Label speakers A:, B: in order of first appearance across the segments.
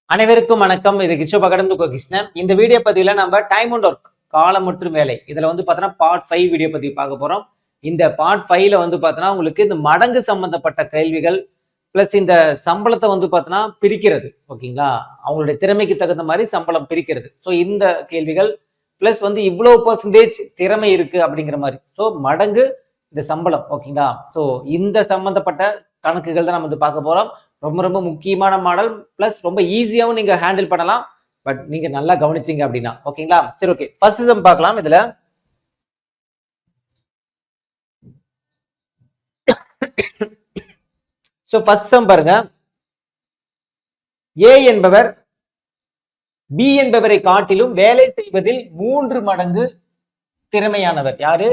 A: அனைவருக்கும் வணக்கம். இது கிருஷ்ணபகடன் கிருஷ்ணன். இந்த வீடியோ பதிவுல நம்ம டைம் அண்ட் ஒர்க், காலம் மற்றும் வேலை, இதுல வந்து பாத்தீங்கன்னா பார்ட் 5 வீடியோ பதிவு பார்க்க போறோம். இந்த பார்ட் 5ல வந்து பாத்தீங்கன்னா உங்களுக்கு இந்த மடங்கு சம்பந்தப்பட்ட கேள்விகள் பிளஸ் இந்த சம்பளத்தை வந்து பாத்தீங்கன்னா பிரிக்கிறது. ஓகேங்களா, அவங்களுடைய திறமைக்கு தகுந்த மாதிரி சம்பளம் பிரிக்கிறது. ஸோ இந்த கேள்விகள் பிளஸ் வந்து இவ்வளவு பர்சன்டேஜ் திறமை இருக்கு அப்படிங்கிற மாதிரி. ஸோ மடங்கு இந்த சம்பளம். ஓகேங்களா, ஸோ இந்த சம்பந்தப்பட்ட கணக்குகள் தான் நம்ம வந்து பார்க்க போறோம். ரொம்ப ரொம்ப முக்கியமான மாடல் பிளஸ் ரொம்ப ஈஸியாவும் நீங்க ஹேண்டில் பண்ணலாம். பட் நீங்க நல்லா கவனிச்சீங்க அப்படின்னா. ஓகேங்களா, சரி ஓகே. ஃபர்ஸ்ட் சம் பார்க்கலாம். இதுல சோ ஃபர்ஸ்ட் சம் பாருங்க. ஏ என்பவர் பி என்பவரை காட்டிலும் வேலை செய்வதில் 3 மடங்கு திறமையானவர். யாரு?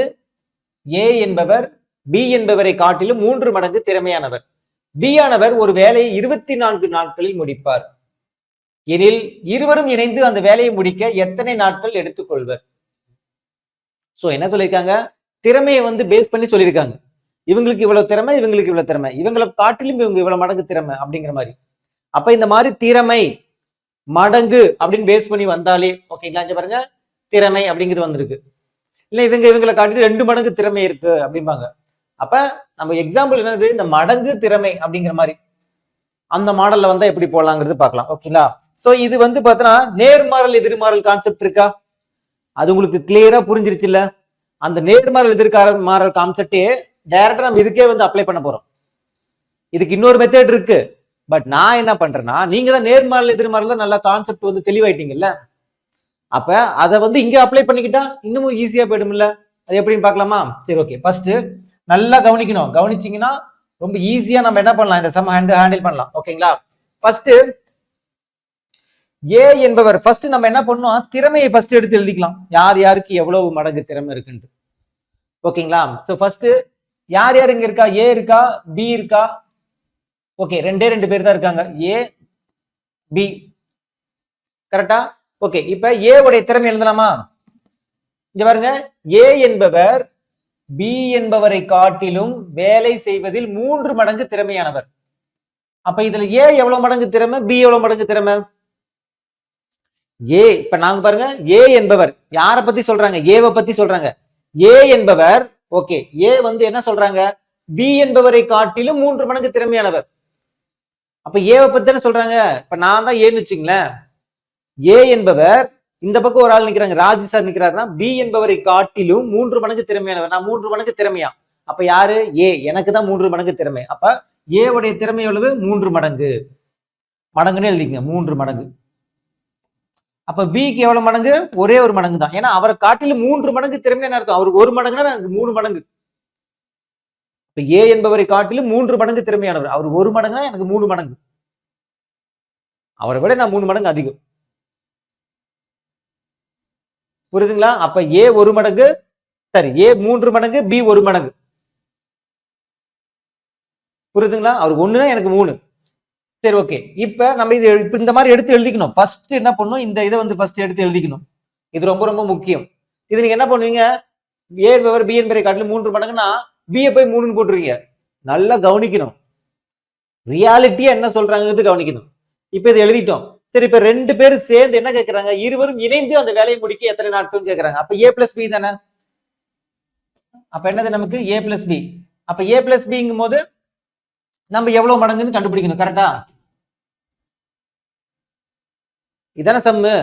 A: ஏ என்பவர் பி என்பவரை காட்டிலும் 3 மடங்கு திறமையானவர். பி ஆனவர் ஒரு வேலையை 24 நாட்களில் முடிப்பார் எனில் இருவரும் இணைந்து அந்த வேலையை முடிக்க எத்தனை நாட்கள் எடுத்துக்கொள்வர்? சோ என்ன சொல்லியிருக்காங்க? திறமையை வந்து பேஸ் பண்ணி சொல்லியிருக்காங்க. இவங்களுக்கு இவ்வளவு திறமை, இவங்களுக்கு இவ்வளவு திறமை, இவங்களை காட்டிலும் இவங்க இவ்வளவு மடங்கு திறமை அப்படிங்கிற மாதிரி. அப்ப இந்த மாதிரி திறமை மடங்கு அப்படின்னு பேஸ் பண்ணி வந்தாலே ஓகேங்களா, பாருங்க திறமை அப்படிங்கிறது வந்திருக்கு. இல்ல இவங்களை காட்டிலும் 2 மடங்கு திறமை இருக்கு அப்படிம்பாங்க. அப்ப நம்ம எக்ஸாம்பிள் என்னது, இந்த மடங்கு திறமை அப்படிங்கிற மாதிரி அந்த மாடல்ல வந்தா எப்படி போடலாங்கிறது பார்க்கலாம். ஓகேங்களா, சோ இது வந்து பாத்தீங்கன்னா நேர்மாறல் எதிர்மாறல் கான்செப்ட் இருக்கா? அது உங்களுக்கு கிளியரா புரிஞ்சிருச்சு இல்ல? அந்த நேர்மாறல் எதிர்மாறல் கான்செப்டே டைரக்டா நம்ம இதுக்கே வந்து அப்ளை பண்ண போறோம். இதுக்கு இன்னொரு மெத்தட் இருக்கு. பட் நான் என்ன பண்றேன்னா, நீங்க தான் நேர்மாறல் எதிர்மாறல் நல்லா கான்செப்ட் வந்து தெளிவாயிட்டீங்கல்ல, அப்ப அதை வந்து இங்க அப்ளை பண்ணிக்கிட்டா இன்னமும் ஈஸியா போயிடும்ல. அது எப்படின்னு பார்க்கலாமா? சரி ஓகே. ஃபர்ஸ்ட் நல்லா கவனிக்கணும். கவனிச்சீங்கன்னா ரொம்ப ஈஸியா நம்ம என்ன பண்ணலாம், இந்த சம் ஹேண்டில் பண்ணலாம். ஓகேங்களா, ஃபர்ஸ்ட் ஏ என்பவர் ஃபர்ஸ்ட் நம்ம என்ன பண்ணோம், திறமையை ஃபர்ஸ்ட் எடுத்து எழுதிக்கலாம். யார் யாருக்கு எவ்வளவு மடங்கு திறமை இருக்குன்னு. ஓகேங்களா, சோ ஃபர்ஸ்ட் யார் யார் இங்க இருக்கா? ஏ இருக்கா, பி இருக்கா? ஓகே, 2 பேர் தான் இருக்காங்க, ஏ பி. கரெக்டா? ஓகே, இப்ப ஏ உடைய திறமை எழுதலாமா? இங்க பாருங்க, ஏ என்பவர் பி என்பவரை காட்டிலும் வேலை செய்வதில் 3 மடங்கு திறமையானவர். அப்ப இதுல ஏ எவ்வளவு மடங்கு திறமை, பி எவ்வளவு மடங்கு திறமை? ஏ இப்ப நாங்க பாருங்க, ஏ என்பவர் யார பத்தி சொல்றாங்க? ஏவை பத்தி சொல்றாங்க. ஏ என்பவர் ஓகே, ஏ வந்து என்ன சொல்றாங்க, பி என்பவரை காட்டிலும் 3 மடங்கு திறமையானவர். அப்ப ஏவை பத்தி தானே சொல்றாங்க. இப்ப நான் தான் ஏன்னு வச்சுங்களேன். ஏ என்பவர் இந்த பக்கம் ஒரு ஆள் நிக்கிறாங்க, ராஜு சார் நிக்கிறாருன்னா பி என்பவரை காட்டிலும் 3 மடங்கு திறமையானவர். நான் 3 மடங்கு திறமையா? அப்ப யாரு? ஏ. எனக்கு தான் 3 மடங்கு திறமை. அப்ப ஏ உடைய திறமை எவ்வளவு? 3 மடங்கு. மடங்குன்னு எழுதிங்க, 3 மடங்கு. அப்ப பிக்கு எவ்வளவு மடங்கு? ஒரே ஒரு மடங்கு தான். ஏன்னா அவரை காட்டிலும் 3 மடங்கு திறமை அர்த்தம். அவருக்கு 1 மடங்குன்னா எனக்கு 3 மடங்கு. இப்ப ஏ என்பவரை காட்டிலும் 3 மடங்கு திறமையானவர். அவர் 1 மடங்குனா எனக்கு 3 மடங்கு. அவரை விட நான் 3 மடங்கு அதிகம். புரியுதுங்களா? அப்ப ஏ 1 மடங்கு, சரி ஏ 3 மடங்கு, பி 1 மடங்கு. புரியுதுங்களா? அவர் 1னா எனக்கு 3. சரி ஓகே. இப்ப நம்ம இது இந்த மாதிரி எடுத்து எழுதிக்கணும். ஃபர்ஸ்ட் என்ன பண்ணும், இந்த இதை வந்து ஃபர்ஸ்ட் எடுத்து எழுதிக்கணும். இது ரொம்ப ரொம்ப முக்கியம். இது நீங்க என்ன பண்ணுவீங்க, ஏ என்பவர் பி என்பவரை காட்டிலும் 3 மடங்குன்னா பியை போய் 3ன்னு போட்டுருவீங்க. நல்லா கவனிக்கணும், ரியாலிட்டியா என்ன சொல்றாங்கிறது கவனிக்கணும். இப்ப இதை எழுதிட்டோம். சரி, இப்ப 2 பேரும் சேர்ந்து என்ன கேட்கறாங்க, இருவரும் இணைந்து அந்த வேலையை முடிக்க எத்தனை நாட்கள் கேட்கறாங்க. அப்ப ஏ பிளஸ் பி தானே. அப்ப என்னது நமக்கு? ஏ பிளஸ் பி. அப்ப ஏ பிளஸ் பிங்கும் போது நம்ம எவ்வளவு மடங்குன்னு கண்டுபிடிக்கணும். கரெக்டா? இதான சம்மு.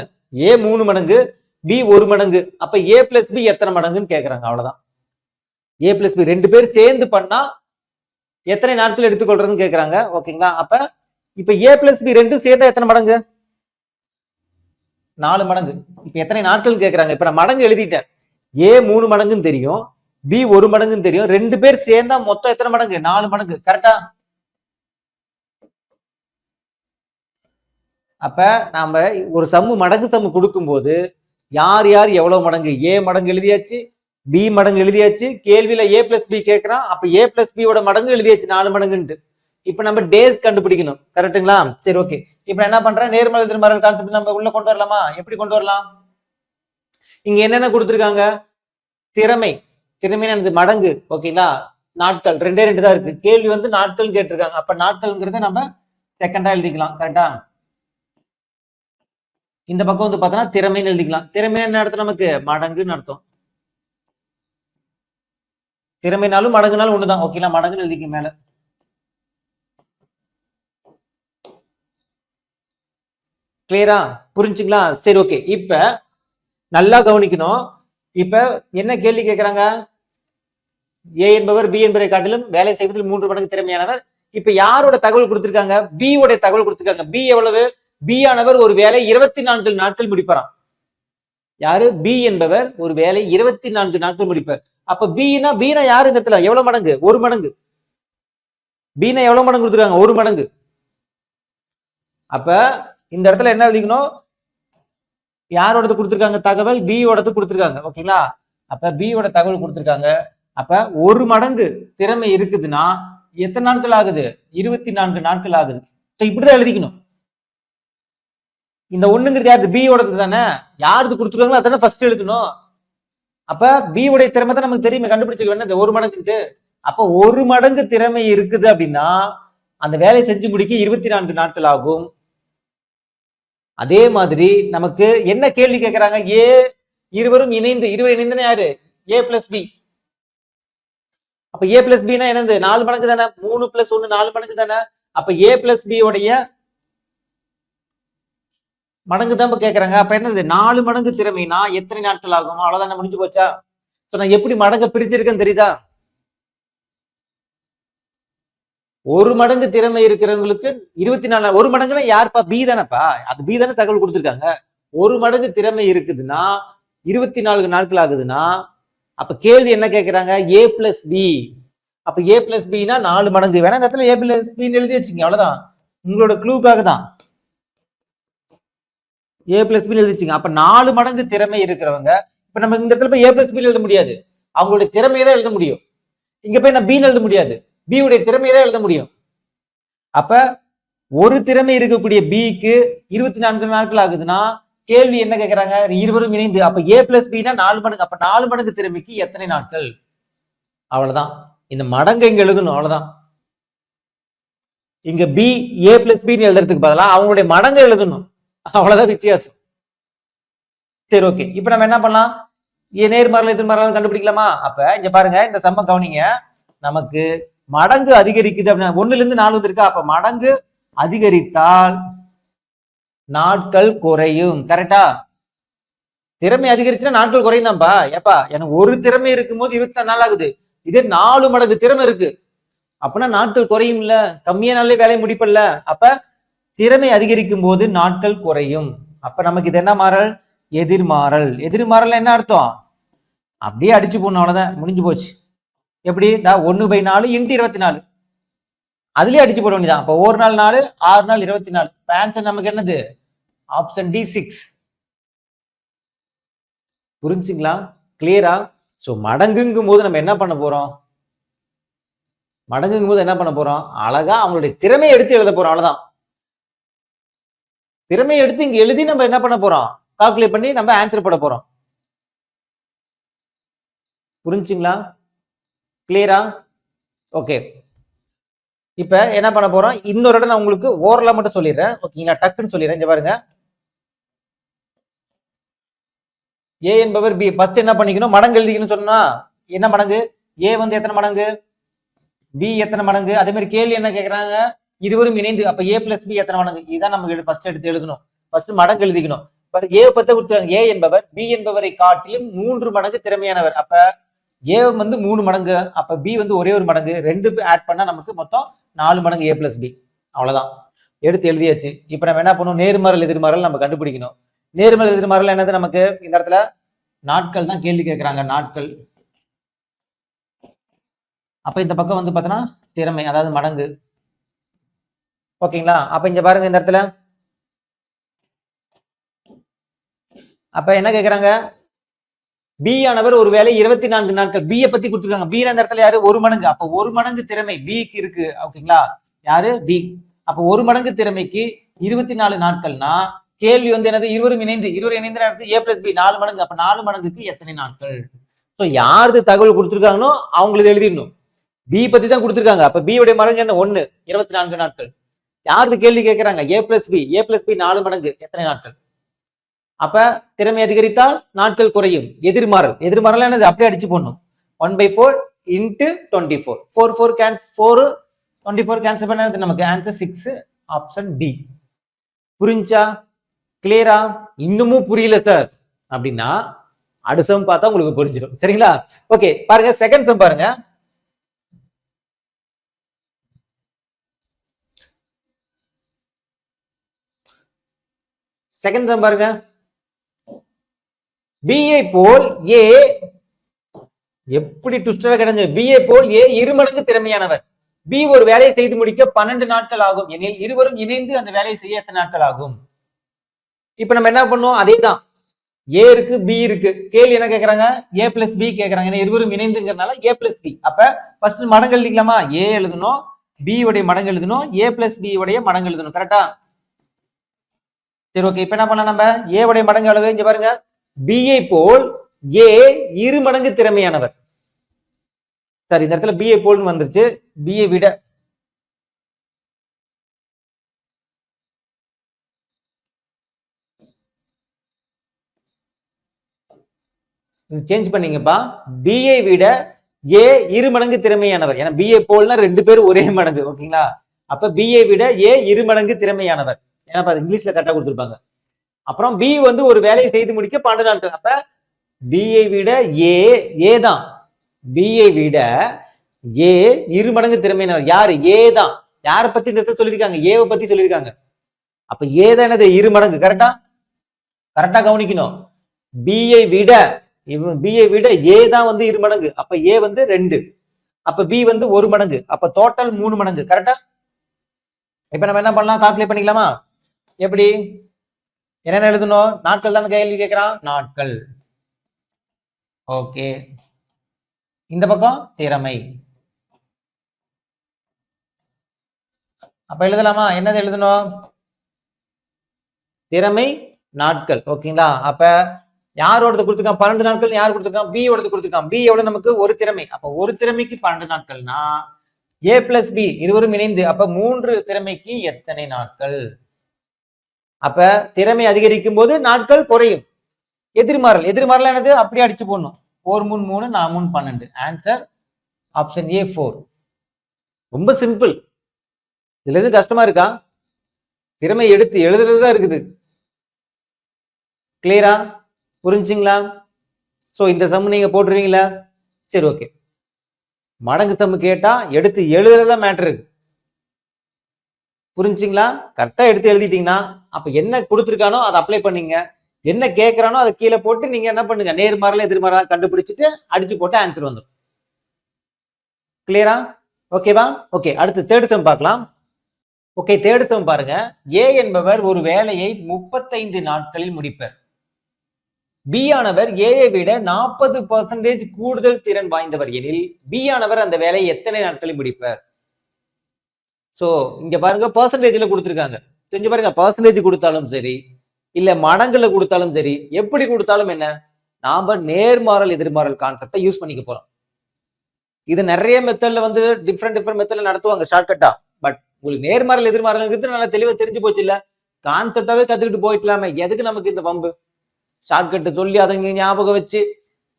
A: ஏ 3 மடங்கு, பி 1 மடங்கு. அப்ப ஏ பிளஸ் பி எத்தனை மடங்குன்னு கேட்கறாங்க. அவ்வளவுதான். ஏ பிளஸ் பி 2 பேர் சேர்ந்து பண்ணா எத்தனை நாட்கள் எடுத்துக்கொள்றதுன்னு கேட்கறாங்க. ஓகேங்களா, அப்ப இப்ப ஏ பிளஸ் பி 2 சேர்ந்தா எத்தனை மடங்கு? 4 மடங்கு. இப்ப எத்தனை நாட்கள் கேட்கறாங்க. இப்ப நான் மடங்கு எழுதிட்டேன். ஏ 3 மடங்குன்னு தெரியும், பி 1 மடங்குன்னு தெரியும். 2 பேர் சேர்ந்தா மொத்தம் எத்தனை மடங்கு? 4 மடங்கு. கரெக்டா? அப்ப நாம ஒரு சம்மு மடங்கு சம்மு கொடுக்கும் போது யார் யார் எவ்வளவு மடங்கு, ஏ மடங்கு எழுதியாச்சு, பி மடங்கு எழுதியாச்சு. கேள்வியில ஏ பிளஸ் பி கேட்கறான். அப்ப ஏ பிளஸ் பியோட மடங்கு எழுதியாச்சு 4 மடங்குன்ட்டு. இப்ப நம்ம டேஸ் கண்டுபிடிக்கணும். கரெக்டுங்களா? சரி ஓகே. இப்ப என்ன பண்றேன், நேர்மறை எதிர்மறை கான்செப்ட் நம்ம உள்ள கொண்டு வரலாமா? எப்படி கொண்டு வரலாம்? இங்க என்னென்ன கொடுத்துருக்காங்க? திறமை. திறமையான மடங்கு. ஓகேங்களா, நாட்கள் 2 தான் இருக்கு. கேள்வி வந்து நாட்கள் கேட்டிருக்காங்க. அப்ப நாட்கள்ங்கிறத நம்ம செகண்டா எழுதிக்கலாம். கரெக்டா? இந்த பக்கம் வந்து பார்த்தோன்னா திறமைன்னு எழுதிக்கலாம். திறமை என்ன அர்த்தம்? நமக்கு மடங்குன்னு அர்த்தம். திறமைனாலும் மடங்குனாலும் ஒண்ணுதான். ஓகேங்களா? மடங்குன்னு எழுதிக்க மேல. கிளியரா? புரிஞ்சுங்களா? சரி, ஓகே. இப்ப நல்லா கவனிக்கணும். இப்ப என்ன கேள்வி கேட்கிறாங்க? ஏ என்பவர் பி என்பவரை காட்டிலும் வேலை செய்வதில் 3 மடங்கு திறமையானவர். இப்ப யாரோட தகவல் கொடுத்திருக்காங்க? பி உடைய தகவல் கொடுத்திருக்காங்க. பி எவ்வளவு? பி ஆனவர் ஒரு வேலை 24 நாட்கள் முடிப்பாராம். யாரு? பி என்பவர் ஒரு வேலை 24 நாட்கள் முடிப்பார். அப்ப பீனா யாரு இந்த இடத்துல? எவ்வளவு மடங்கு? 1 மடங்கு. பீனா எவ்வளவு மடங்கு கொடுத்துருக்காங்க? 1 மடங்கு. அப்ப இந்த இடத்துல என்ன எழுதிக்கணும்? யாரோடது கொடுத்திருக்காங்க தகவல்? பி ஓடது கொடுத்திருக்காங்க. ஓகேங்களா? அப்ப பி ஓட தகவல் கொடுத்திருக்காங்க. அப்ப 1 மடங்கு திறமை இருக்குதுன்னா எத்தனை நாட்கள் ஆகுது? 24 நாட்கள் ஆகுது. இப்படிதான் எழுதிக்கணும். இந்த ஒண்ணுங்கிறது யாரு? பி ஓடது தானே. யாருக்கு கொடுத்துருக்காங்களோ அதானே ஃபர்ஸ்ட் எழுதணும். அப்ப பி உடைய திறமை தான் நமக்கு தெரியுமே, கண்டுபிடிச்சுக்க வேணும். இந்த 1 மடங்குட்டு. அப்ப 1 மடங்கு திறமை இருக்குது அப்படின்னா அந்த வேலையை செஞ்சு முடிக்க 24 நாட்கள் ஆகும். அதே மாதிரி நமக்கு என்ன கேள்வி கேட்கிறாங்க? ஏ இருவரும் இணைந்து யாரு? ஏ பிளஸ் பி. அப்ப ஏ பிளஸ் பின்னா என்னது? 4 மடங்கு தானே. 3 பிளஸ் 1 4 மடங்கு தானே. அப்ப ஏ பிளஸ் பி உடைய மடங்கு தான் கேட்கறாங்க. அப்ப என்னது? 4 மடங்கு திறமைனா எத்தனை நாட்கள் ஆகும்? அவ்வளவுதானே, முடிஞ்சு போச்சா? நான் எப்படி மடங்க பிரிச்சிருக்கேன்னு தெரியுதா? 1 மடங்கு திறமை இருக்கிறவங்களுக்கு 24. 1 மடங்குன்னா யாருப்பா? பி தானேப்பா. அது பி தானே தகவல் கொடுத்துருக்காங்க. 1 மடங்கு திறமை இருக்குதுன்னா 24 நாட்கள் ஆகுதுன்னா அப்ப கேள்வி என்ன கேட்கிறாங்க? ஏ பிளஸ் பி. அப்ப ஏ பிளஸ் பின்னா 4 மடங்கு. வேணா இந்த இடத்துல ஏ பிளஸ் பின்னு எழுதி வச்சுங்க. அவ்வளவுதான், உங்களோட க்ளூக்காக தான் ஏ பிளஸ் பி எழுதிச்சுங்க. அப்ப 4 மடங்கு திறமை இருக்கிறவங்க, இப்ப நம்ம இந்த இடத்துல போய் ஏ பிளஸ் பி எழுத முடியாது. அவங்களுடைய திறமையை தான் எழுத முடியும். இங்க போய் நான் பின்னு எழுத முடியாது. பி உடைய திறமையை தான் எழுத முடியும். அப்ப ஒரு திறமை இருக்கக்கூடிய பிக்கு 24 நாட்கள் ஆகுதுன்னா கேள்வி என்ன கேட்கறாங்க? இருவரும் இணைந்து. அப்ப ஏ பிளஸ் பின்னா 4 மடங்கு. அப்ப 4 மடங்கு திறமைக்கு எத்தனை நாட்கள்? அவ்வளவுதான். இந்த மடங்கு இங்க எழுதணும். அவ்வளவுதான். இங்க பி ஏ பிளஸ் பின்னு எழுதுறதுக்கு பதிலா அவங்களுடைய மடங்கு எழுதணும். அவ்வளவுதான் வித்தியாசம். சரி, ஓகே. இப்ப நம்ம என்ன பண்ணலாம்? நேர்மாறல் எதிர்மாறல் கண்டுபிடிக்கலாமா? அப்ப இங்க பாருங்க, இந்த சம்ம கவனிங்க. நமக்கு மடங்கு அதிகரிக்குது அப்படின்னா 1ல இருந்து 4 வந்திருக்கா. அப்ப மடங்கு அதிகரித்தால் நாட்கள் குறையும். கரெக்டா? திறமை அதிகரிச்சுன்னா நாட்கள் குறையும் தான்ப்பா. ஏப்பா எனக்கு ஒரு திறமை இருக்கும்போது 24 நாள் ஆகுது. இதே 4 மடங்கு திறமை இருக்கு அப்படின்னா நாட்கள் குறையும் இல்ல, கம்மியா நாள்லயே வேலையை முடிப்பல்ல. அப்ப திறமை அதிகரிக்கும் போது நாட்கள் குறையும். அப்ப நமக்கு இது என்ன மாறல்? எதிர்மாறல். எதிர்மாறல் என்ன அர்த்தம்? அப்படியே அடிச்சு போடணும். அவ்வளவுதான், முடிஞ்சு போச்சு. எப்படி? 1/4 × 24 அதுலயே அடிச்சு போட வேண்டியதான். அப்ப 1 நாள் 4, 6 நாள் 24. ஆன்சர் நமக்கு என்னது? Option D 6. புரிஞ்சுங்களா? கிளியரா? சோ மடங்குங்கும் போது நம்ம என்ன பண்ண போறோம்? மடங்குங்கும் போது என்ன பண்ண போறோம்? அழகா அவங்களுடைய திறமையை எடுத்து எழுத போறோம். அவ்வளவுதான். திறமையை எடுத்து இங்க எழுதி நம்ம என்ன பண்ண போறோம்? கால்குலேட் பண்ணி நம்ம ஆன்சர் போட போறோம். புரிஞ்சுங்களா? கிளியரா? ஓகே. இப்ப என்ன பண்ண போறோம்? இன்னொரு இடம் நான் உங்களுக்கு ஓரலா மட்டும் சொல்லிடுறேன். ஓகேங்களா? டக்குன்னு சொல்லிடுறேன். இங்க பாருங்க, ஏ என்பவர் பி. ஃபர்ஸ்ட் என்ன பண்ணிக்கணும்? மடங்கு எழுதிக்கணும். சொன்னா என்ன மடங்கு? ஏ வந்து எத்தனை மடங்கு? பி எத்தனை மடங்கு? அதே மாதிரி கேள்வி என்ன கேட்கறாங்க? இருவரும் இணைந்து. அப்ப ஏ பிளஸ் பி எத்தனை மடங்கு? இதான் நமக்கு ஃபர்ஸ்ட் எடுத்து எழுதணும். ஃபர்ஸ்ட் மடங்கு எழுதிக்கணும். ஏ பத்தி கொடுத்தாங்க. ஏ என்பவர் பி என்பவரை காட்டிலும் 3 மடங்கு திறமையானவர். அப்ப ஏ வந்து 3 மடங்கு. அப்ப பி வந்து ஒரே ஒரு மடங்கு. 2 ஆட் பண்ணா நமக்கு மொத்தம் 4 மடங்கு ஏ பிளஸ் பி. அவ்வளவுதான், எடுத்து எழுதியாச்சு. இப்ப நம்ம என்ன பண்ணுவோம்? நேர்மாறல் எதிர்மாறல் நம்ம கண்டுபிடிக்கணும். நேர்மாறல் எதிர்மாறல் என்னது? நமக்கு இந்த இடத்துல நாட்கள் தான் கேள்வி கேட்கிறாங்க. நாட்கள். அப்ப இந்த பக்கம் வந்து பார்த்தோன்னா திறமை, அதாவது மடங்கு. ஓகேங்களா? அப்ப இங்க பாருங்க, இந்த இடத்துல அப்ப என்ன கேட்கறாங்க? பி ஆனவர் ஒரு வேலை 24 நாட்கள். பியை பத்தி கொடுத்துருக்காங்க. பி அந்த இடத்துல யாரு? 1 மடங்கு. அப்ப 1 மடங்கு திறமை பிக்கு இருக்கு. ஓகேங்களா? யாரு? பி. அப்ப 1 மடங்கு திறமைக்கு 24 நாட்கள்னா கேள்வி வந்து என்னது? இருவரும் இணைந்து. இருவரும் இணைந்து ஏ பிளஸ் பி 4 மடங்கு. அப்ப 4 மடங்குக்கு எத்தனை நாட்கள்? ஸோ யாருக்கு தகவல் கொடுத்துருக்காங்களோ அவங்களுக்கு எழுதிடணும். பி பத்தி தான் கொடுத்துருக்காங்க. அப்ப பி உடைய மடங்கு என்ன? 1, 24 நாட்கள். யாருக்கு கேள்வி கேட்கறாங்க? ஏ பிளஸ் பி. ஏ பிளஸ் பி 4 மடங்கு எத்தனை நாட்கள்? அப்ப திறமை அதிகரித்தால் நாட்கள் குறையும். எதிர்மாறல் என்னது அப்படியே அடிச்சு போடணும். 1/4 into 24. 24 கேன்சல் பண்ணது நமக்கு ஆன்சர் 6 ஆப்ஷன் டி. புரிஞ்சா? கிளியரா? இன்னமும் புரியல சார் அப்படின்னா அடுத்த சம் பார்த்தா உங்களுக்கு புரிஞ்சிடும். சரிங்களா? ஓகே, பாருங்க செகண்ட் சம் பாருங்க. செகண்ட் சம் பாருங்க. பிஏ போல் ஏ எப்படி ட்விஸ்டரா கிடைச்சது? பிஏ போல் ஏ இருமடங்கு திறமையானவர். பி ஒரு வேலையை செய்து முடிக்க 12 நாட்கள் ஆகும் எனில் இருவரும் இணைந்து அந்த வேலையை செய்ய எத்தனை நாட்கள் ஆகும்? இப்ப நம்ம என்ன பண்ணுவோம்? அதேதான், ஏ இருக்கு பி இருக்கு. கேள்வி என்ன கேக்குறாங்க? ஏ பிளஸ் பி கேக்குறாங்க. இருவரும் இணைந்துங்கிறதுனால ஏ பிளஸ் பி. அப்ப ஃபர்ஸ்ட் மடங்கு எழுதிக்கலாமா? ஏ எழுதணும், பி உடைய மடங்கு எழுதணும், ஏ பிளஸ் பி உடைய மடங்கு எழுதணும். கரெக்டா? சரி, ஓகே. இப்ப என்ன பண்ணலாம்? நம்ம ஏ உடைய மடங்கு அளவு இங்க பாருங்க. பிஐ போல் ஏ இரு மடங்கு திறமையானவர். சரி, இந்த இடத்துல பிஏ போல்னு வந்துருச்சு. பிஏ விட சேஞ்ச் பண்ணீங்கப்பா. பிஏ விட ஏ இரு மடங்கு திறமையானவர். ஏன்னா பிஏ போல்னா ரெண்டு பேரும் ஒரே மடங்கு. ஓகேங்களா? அப்ப பிஏ விட ஏ இரு மடங்கு திறமையானவர். ஏன்னா இங்கிலீஷ்ல கரெக்டா கொடுத்துருப்பாங்க. அப்புறம் பி வந்து ஒரு வேலையை செய்து முடிக்க 12 நாட்கள். அப்ப பிஐ விட ஏ தான். பிஐ விட ஏ இரு மடங்கு திறமையானவர். யாரு? ஏ தான். யாரை பத்தி இந்த சொல்லியிருக்காங்க? ஏவை பத்தி சொல்லியிருக்காங்க. அப்ப ஏ தான் என்னது? இரு மடங்கு. கரெக்டா? கரெக்டா கவனிக்கணும். பிஐ விட ஏ தான் வந்து இரு மடங்கு. அப்ப ஏ வந்து 2, அப்ப பி வந்து 1 மடங்கு. அப்ப டோட்டல் 3 மடங்கு. கரெக்டா? இப்ப நம்ம என்ன பண்ணலாம்? கால்குலேட் பண்ணிக்கலாமா? எப்படி? என்ன எழுதணும்? நாட்கள் தானே கேள்வி கேட்கிறான். நாட்கள். ஓகே, இந்த பக்கம் திறமை. அப்ப எழுதலாமா? என்னது எழுதணும்? திறமை நாட்கள். ஓகேங்களா? அப்ப யாரோட கொடுத்துருக்கான்? 12 நாட்கள். யார் கொடுத்துருக்கான்? பி ஓடது கொடுத்துருக்கான். பி எவ்வளவு? நமக்கு ஒரு திறமை. அப்ப ஒரு திறமைக்கு 12 நாட்கள்னா ஏ பிளஸ் பி இருவரும் இணைந்து அப்ப 3 திறமைக்கு எத்தனை நாட்கள்? அப்ப திறமை அதிகரிக்கும் போது நாட்கள் குறையும். எதிர்மாறல் என்னது? அப்படியே அடிச்சு போடணும். 4 3 3 4 3 12. Answer option A 4. ரொம்ப சிம்பிள். இதுல இருந்து கஷ்டமா இருக்கா? திறமை எடுத்து எழுதுறதுதான் இருக்குது. கிளியரா? புரிஞ்சுங்களா? சோ இந்த சம் நீங்க போட்டுருவீங்களா? சரி, ஓகே. மடங்கு சம் கேட்டா எடுத்து எழுதுறதா மேட்டர் இருக்கு. புரிஞ்சுங்களா? கரெக்டா எடுத்து எழுதிட்டீங்கன்னா அப்ப என்ன கொடுத்துருக்கானோ அதை அப்ளை பண்ணீங்க. என்ன கேட்கறானோ அதை கீழே போட்டு நீங்க என்ன பண்ணுங்க? நேர்மாறல எதிர்மாறல கண்டுபிடிச்சிட்டு அடிச்சு போட்டு ஆன்சர் வந்துடும். கிளியரா? ஓகேவா? ஓகே, அடுத்து தேர்ட் சம் பார்க்கலாம். ஓகே, தேர்ட் சம் பாருங்க. ஏ என்பவர் ஒரு வேலையை 35 நாட்களில் முடிப்பார். பி ஆனவர் ஏயை விட 40% கூடுதல் திறன் வாய்ந்தவர் எனில் பி ஆனவர் அந்த வேலையை எத்தனை நாட்களில் முடிப்பார்? சோ இங்க பாருங்க, பெர்சன்டேஜ்ல கொடுத்துருக்காங்க. செஞ்சு பாருங்க. பெர்சன்டேஜ் கொடுத்தாலும் சரி, இல்ல மடங்குல கொடுத்தாலும் சரி, எப்படி கொடுத்தாலும் என்ன, நாம நேர்மாறல் எதிர்மாறல் கான்செப்டை யூஸ் பண்ணிக்க போறோம். இது நிறைய மெத்தட்ல வந்து டிஃப்ரெண்ட் மெத்தட்ல நடத்துவாங்க ஷார்ட்கட்டா. பட் உங்களுக்கு நேர்மாறல் எதிர்மாறல் நல்லா தெளிவா தெரிஞ்சு போச்சு இல்ல? கான்செப்டாவே கத்துக்கிட்டு போயிட்டலாமே. எதுக்கு நமக்கு இந்த பம்பு? ஷார்ட்கட் சொல்லி அதை ஞாபகம் வச்சு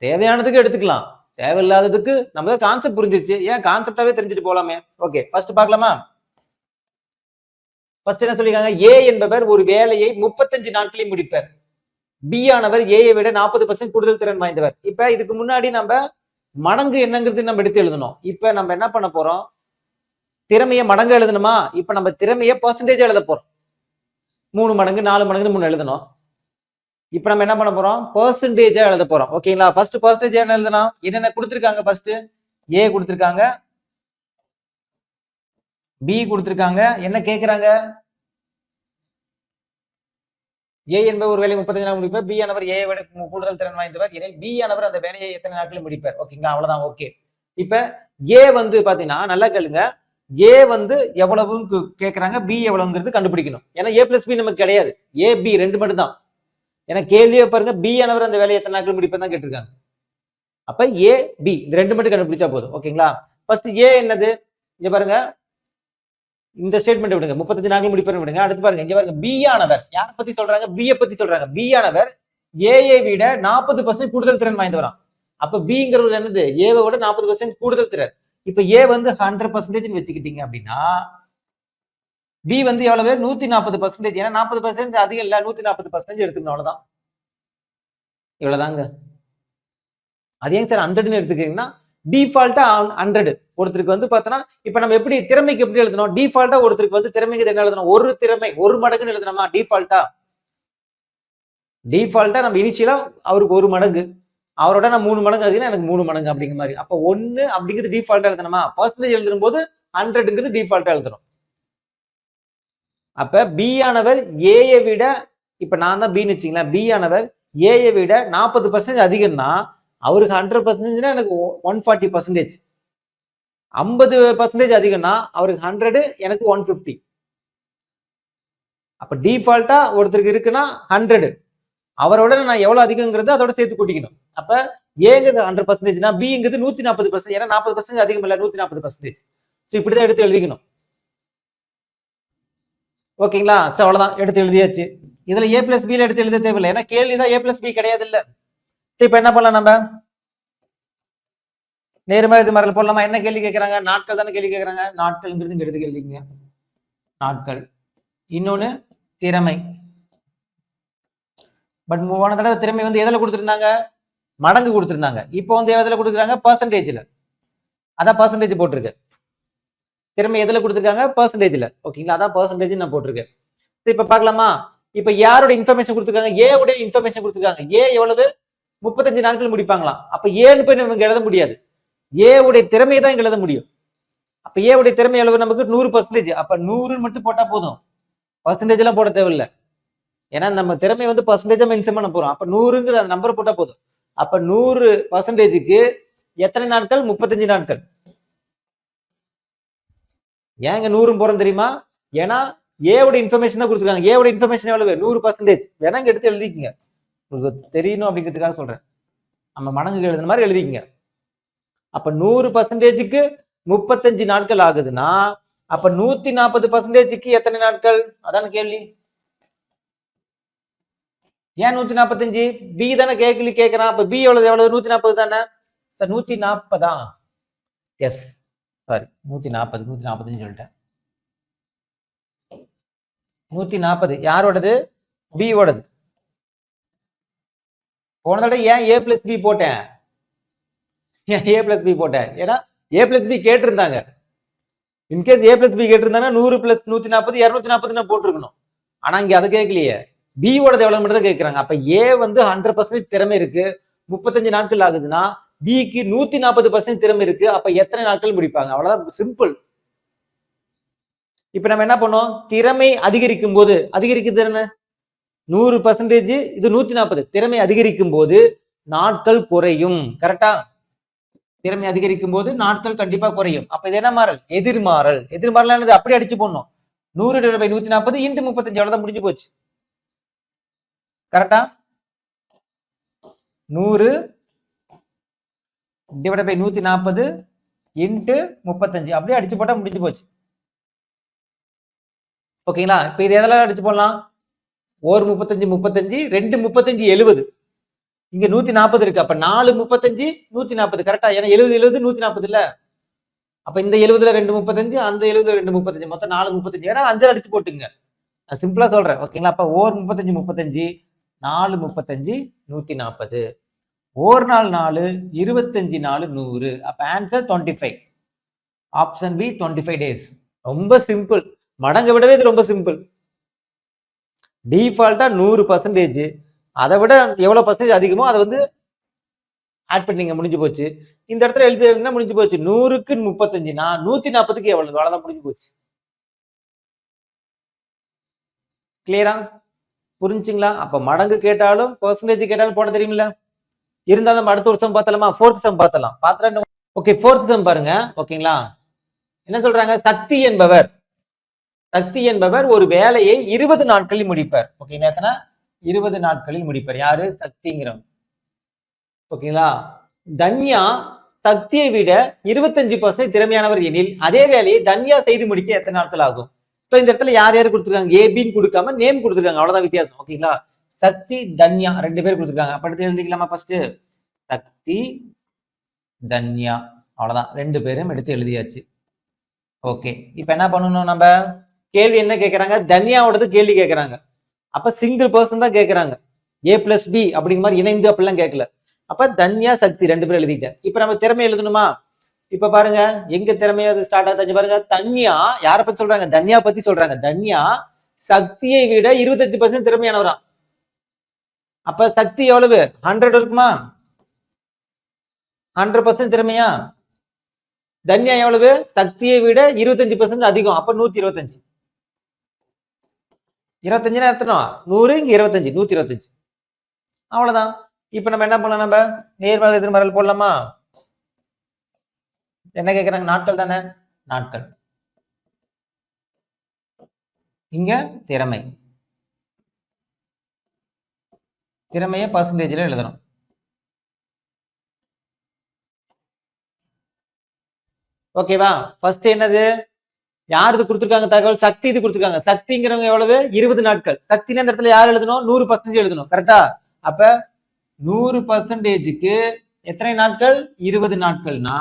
A: தேவையானதுக்கு எடுத்துக்கலாம், தேவையில்லாததுக்கு நம்ம கான்செப்ட் புரிஞ்சிருச்சு, ஏன் கான்செப்டாவே தெரிஞ்சுட்டு போலாமே. ஓகே, ஃபர்ஸ்ட் பார்க்கலாமா? ஃபர்ஸ்ட் என்ன சொல்லிருக்காங்க? ஏ என்பவர் ஒரு வேலையை 35 நாட்களில் முடிப்பார். பி ஆனவர் ஏயை விட 40% கூடுதல் திறன் வாய்ந்தவர். இப்ப இதுக்கு முன்னாடி நம்ம மடங்கு என்னங்கிறது நம்ம எடுத்து எழுதணும். இப்ப நம்ம என்ன பண்ண போறோம்? திறமையை மடங்கு எழுதணுமா? இப்ப நம்ம திறமையை பெர்சன்டேஜ் எழுத போறோம். 3 மடங்கு 4 மடங்கு 3 எழுதணும். இப்ப நம்ம என்ன பண்ண போறோம்? பெர்சன்டேஜா எழுத போறோம். ஓகேங்களா? ஃபர்ஸ்ட் பெர்சன்டேஜ் என்ன எழுதணும்? என்னென்ன கொடுத்திருக்காங்க? ஃபர்ஸ்ட் ஏ கொடுத்திருக்காங்க, பி கொடுத்திருக்காங்க. என்ன கேக்குறாங்க? ஏ என்பவர் ஒரு வேலையை 35 நாள் முடிப்பார். பி ஆனவர் ஏ விட கூடுதல் திறன் வாய்ந்தவர் எனில் பி ஆனவர் அந்த வேலையை எத்தனை நாட்களில் முடிப்பார்? ஓகேங்களா? அவ்வளவுதான். ஓகே, இப்ப ஏ வந்து பாத்தீங்கன்னா நல்லா கேளுங்க. ஏ வந்து எவ்வளவுன்னு கேக்குறாங்க, பி எவ்வளவுங்கிறது கண்டுபிடிக்கணும். ஏன்னா ஏ பிளஸ் பி நமக்கு கிடையாது, ஏ பி 2 மட்டும் தான். ஏன்னா கேள்வியே பாருங்க, பி ஆனவர் அந்த வேலையை எத்தனை நாட்கள் முடிப்பார் தான் கேட்டிருக்காங்க. அப்ப ஏ பி இந்த 2 மட்டும் கண்டுபிடிச்சா போதும். ஓகேங்களா? ஃபர்ஸ்ட் ஏ என்னது? இங்க பாருங்க, இந்த ஸ்டேட்மெண்ட் விடுங்க, 35 நாட்கள் முடிப்பார் விடுங்க. அடுத்து பாருங்க, இங்க பாருங்க, பி ஆனவர் யாரை பத்தி சொல்றாங்க? பி பத்தி சொல்றாங்க. பி ஆனவர் ஏஐ விட 40% கூடுதல் திறன் வாய்ந்தவராம். அப்ப பிங்கிறது என்னது? ஏவை விட 40% கூடுதல் திறன். இப்ப ஏ வந்து 100% வச்சுக்கிட்டீங்க அப்படின்னா பி வந்து எவ்வளவு? 140%. ஏன்னா 40% அதிகம் இல்ல, 140% எடுத்துக்கணும், அவ்வளவுதான். இவ்வளவுதாங்க. அது ஏங்க சார் 100ன்னு எடுத்துக்கீங்கன்னா டிஃபால்ட்டா 100. ஒருத்தருக்கு வந்து பார்த்தோன்னா இப்ப நம்ம எப்படி திறமைக்கு எப்படி எழுதணும்? டிஃபால்ட்டா ஒருத்தருக்கு வந்து திறமைக்கு என்ன எழுதணும்? ஒரு திறமை ஒரு மடங்குன்னு எழுதணுமா? டிஃபால்ட்டா நம்ம இனிஷியலா அவருக்கு ஒரு மடங்கு, அவரோட நான் 3 மடங்கு அதிகம், எனக்கு 3 மடங்கு அப்படிங்கிற மாதிரி. அப்ப 1 அப்படிங்கிறது டிஃபால்ட்டா எழுதணுமா? பர்சன்டேஜ் எழுதும் போது 100ங்கிறது டிஃபால்ட்டா எழுதணும். அப்ப பி ஆனவர் ஏயை விட, இப்ப நான் தான் பின்னு வச்சுங்களேன், பி ஆனவர் ஏயை விட 40% அதிகம்னா அவருக்கு 100%, எனக்கு 140%. 50% அதிகம்னா அவருக்கு 100, எனக்கு 150. அப்ப டிஃபால்ட்டா ஒருத்தருக்கு இருக்குன்னா 100, அவரோட நான் எவ்வளவு அதிகங்கிறது அதோட சேர்த்து கூட்டிக்கணும். அப்ப ஏங்கிறது 100%னா பிங்கிறது 140%. ஏன்னா 40% அதிகம் இல்ல, 140%. இப்படிதான் எடுத்து எழுதிக்கணும். ஓகேங்களா? அவ்வளவுதான், எடுத்து எழுதியாச்சு. இதுல ஏ பிளஸ் பி எடுத்து எழுத தேவையில்லை, ஏன்னா கேள்விதான் ஏ பிளஸ் பி கிடையாது இல்ல. இப்ப என்ன பண்ணலாம்? நம்ம நேர்மறை எதிர்மறையில் போடலாமா? என்ன கேள்வி கேட்கறாங்க? நாட்கள் தானே கேள்வி கேட்கறாங்க. நாட்கள்ங்கிறது இங்க எடுத்து எழுதிங்க, நாட்கள். இன்னொன்னு திறமை. பட் போன தடவை திறமை வந்து எதுல கொடுத்திருந்தாங்க? மடங்கு கொடுத்திருந்தாங்க. இப்போ வந்து எதுல கொடுக்குறாங்க? பர்சன்டேஜ்ல. அதான் பர்சன்டேஜ் போட்டிருக்கு. திறமை எதுல கொடுத்திருக்காங்க? பர்சன்டேஜ்ல. ஓகேங்களா? அதான் பர்சன்டேஜ் நான் போட்டிருக்கேன். இப்ப பார்க்கலாமா? இப்ப யாரோட இன்ஃபர்மேஷன் கொடுத்திருக்காங்க? ஏ உடைய இன்ஃபர்மேஷன் கொடுத்திருக்காங்க. ஏ எவ்வளவு? 35 நாட்கள் முடிப்பாங்களாம். அப்ப ஏன்னு போய் இவங்க எழுத முடியாது, ஏ உடைய திறமையை தான் இங்க எழுத முடியும். அப்ப ஏ உடைய திறமை எவ்வளவு? நமக்கு 100%. அப்ப 100 மட்டும் போட்டா போதும், பர்சன்டேஜ் எல்லாம் போட தேவையில்லை. ஏன்னா நம்ம திறமை வந்து பர்சன்டேஜா மென்ஷன் பண்ண போறோம். அப்ப 100ங்கிற நம்பர் போட்டா போதும். அப்ப 100%க்கு எத்தனை நாட்கள்? 35 நாட்கள். ஏங்க 100 போறோம் தெரியுமா? ஏன்னா ஏவோட இன்ஃபர்மேஷன் தான் கொடுத்துருக்காங்க. ஏவோட இன்ஃபர்மேஷன் எவ்வளவு? 100%. வேணாங்க எடுத்து எழுதிக்கங்க, உங்களுக்கு தெரியணும் அப்படிங்கிறதுக்காக சொல்றேன். நம்ம மடங்கு எழுதுன மாதிரி எழுதிக்கங்க. அப்ப 100%க்கு 35 நாட்கள் ஆகுதுன்னா அப்ப 140%க்கு எத்தனை நாட்கள்? அதான கேள்வி. ஏன் 145? பி தானே கேள்வி கேட்கறான். அப்ப பி எவ்வளவு? 140 தானே சார்? 140. எஸ், சாரி, 140, 145 சொல்லிட்டேன். 140 யாரோடது? பி ஓடது. போன தடவை ஏன் ஏ பிளஸ் பி போட்டேன்? ஏன் ஏ பிளஸ் பி போட்டேன்? ஏன்னா ஏ பிளஸ் பி கேட்டிருந்தாங்க. இன்கேஸ் ஏ பிளஸ் பி கேட்டிருந்தாங்கன்னா 100 பிளஸ் 140 240 போட்டிருக்கணும். ஆனா இங்க அதை கேட்கலையே, பி ஓடது எவ்வளவு மட்டும் தான் கேட்கறாங்க. அப்ப ஏ வந்து 100% திறமை இருக்கு, 35 நாட்கள் ஆகுதுன்னா பிக்கு 140% திறமை இருக்கு. அப்ப எத்தனை நாட்கள் முடிப்பாங்க? அவ்வளவுதான், சிம்பிள். இப்ப நம்ம என்ன பண்ணோம்? திறமை அதிகரிக்கும் போது, அதிகரிக்குது என்ன? 100%, இது 140. திறமை அதிகரிக்கும் போது நாட்கள் குறையும். கரெக்டா? திறமை அதிகரிக்கும் போது நாட்கள் கண்டிப்பா குறையும். அப்ப இது என்ன மாறல்? எதிர்மாறல். எதிர்மாறல் அப்படி அடிச்சு போடணும். 100/140 × 35 அவ்வளவுதான், முடிஞ்சு போச்சு. கரெக்டா? 100/140 × 35 அப்படியே அடிச்சு போட்டா முடிஞ்சு போச்சு. ஓகேங்களா? இப்ப இது எதெல்லாம் அடிச்சு போடலாம்? 1 35 2 35 70. இங்க 140 இருக்கு. அப்ப 4 35 140. கரெக்டா? ஏன்னா 70 70 140 இல்ல. அப்ப இந்த 70ல 2 35, அந்த 70ல 2 35, மொத்தம் 4 35. ஏன்னா 5 அடிச்சு போட்டுங்க, நான் சிம்பிளா சொல்றேன். ஓகேங்களா? அப்ப 1 35 4 35 140. 1 நாள் 4 25 4 100. அப்ப ஆன்சர் 25. Option B 25 days. ரொம்ப சிம்பிள். மடங்க விடவே இது ரொம்ப சிம்பிள். டிஃபால்ட்டா 100%, அதை விட எவ்வளவு பர்சன்டேஜ் அதிகமோ அதை வந்து ஆட் பண்ணீங்க, முடிஞ்சு போச்சு. இந்த இடத்துல எழுதுனா முடிஞ்சு போச்சு. 100க்கு 35னா 140க்கு எவ்வளவு? அவ்வளவுதான், முடிஞ்சு போச்சு. கிளியரா? புரிஞ்சுங்களா? அப்ப மடங்கு கேட்டாலும் பர்சன்டேஜ் கேட்டாலும் போட தெரியுமில்ல. இருந்தாலும் அடுத்த ஒரு சம் பார்த்தலாமா? 4th சம் பார்த்தலாம். பார்த்தா ஓகே, 4th சம் பாருங்க. ஓகேங்களா? என்ன சொல்றாங்க? சக்தி என்பவர் ஒரு வேலையை 20 நாட்களில் முடிப்பார். ஓகேங்களா? எத்தனை? 20 நாட்களில் முடிப்பார். யாரு? சக்திங்கிறவங்க. ஓகேங்களா? தன்யா சக்தியை விட 25% திறமையானவர் எனில் அதே வேலையை தன்யா செய்து முடிக்க எத்தனை நாட்கள் ஆகும்? இப்போ இந்த இடத்துல யார் யார் கொடுத்துருக்காங்க? ஏபின்னு கொடுக்காம நேம் கொடுத்துருக்காங்க, அவ்வளவுதான் வித்தியாசம். ஓகேங்களா? சக்தி தன்யா 2 பேர் கொடுத்துருக்காங்க. அப்ப எடுத்து எழுதிக்கலாமா? ஃபர்ஸ்ட் சக்தி தன்யா, அவ்வளவுதான், 2 பேரும் எடுத்து எழுதியாச்சு. ஓகே, இப்ப என்ன பண்ணணும்? நம்ம கேள்வி என்ன கேட்கறாங்க? தன்யாவோடது கேள்வி கேட்கறாங்க. அப்ப சிங்கிள் பர்சன் தான் கேட்கறாங்க. A + B அப்படிங்கிற மாதிரி இணைந்து அப்படிலாம் கேட்கல. அப்ப தன்யா சக்தி 2 பேரும் எழுதிட்டேன். இப்ப நம்ம திறமை எழுதணுமா? இப்ப பாருங்க, எங்க திறமையாவது ஸ்டார்ட் ஆச்சு பாருங்க. தன்யா யாரை பத்தி சொல்றாங்க? தன்யா பத்தி சொல்றாங்க. தன்யா சக்தியை விட 25% திறமையானவரா. அப்ப சக்தி எவ்வளவு? 100 இருக்குமா? 100% திறமையா? தன்யா எவ்வளவு? சக்தியை விட 25% அதிகம். அப்ப 125. 25 எடுத்துனோம். 100 இங்க 25, 125. அவ்வளவுதான். இப்ப நம்ம என்ன பண்ணலாம்? நம்ம நேர்மறை எதிர்மறை போடலாமா? என்ன கேட்கறாங்க? நாட்கள் தானே, நாட்கள். இங்க திறமை, திறமையை பர்சன்டேஜ்ல எழுதணும். ஓகேவா? ஃபர்ஸ்ட் என்னது? யாருக்கு கொடுத்துருக்காங்க தகவல்? சக்தி இது கொடுத்துருக்காங்க. சக்திங்கிறவங்க எவ்வளவு? 20 நாட்கள். சக்தினா இந்த இடத்துல யார் எழுதணும்? 100% எழுதணும். கரெக்டா? அப்ப 100%க்கு எத்தனை நாட்கள்? 20 நாட்கள்னா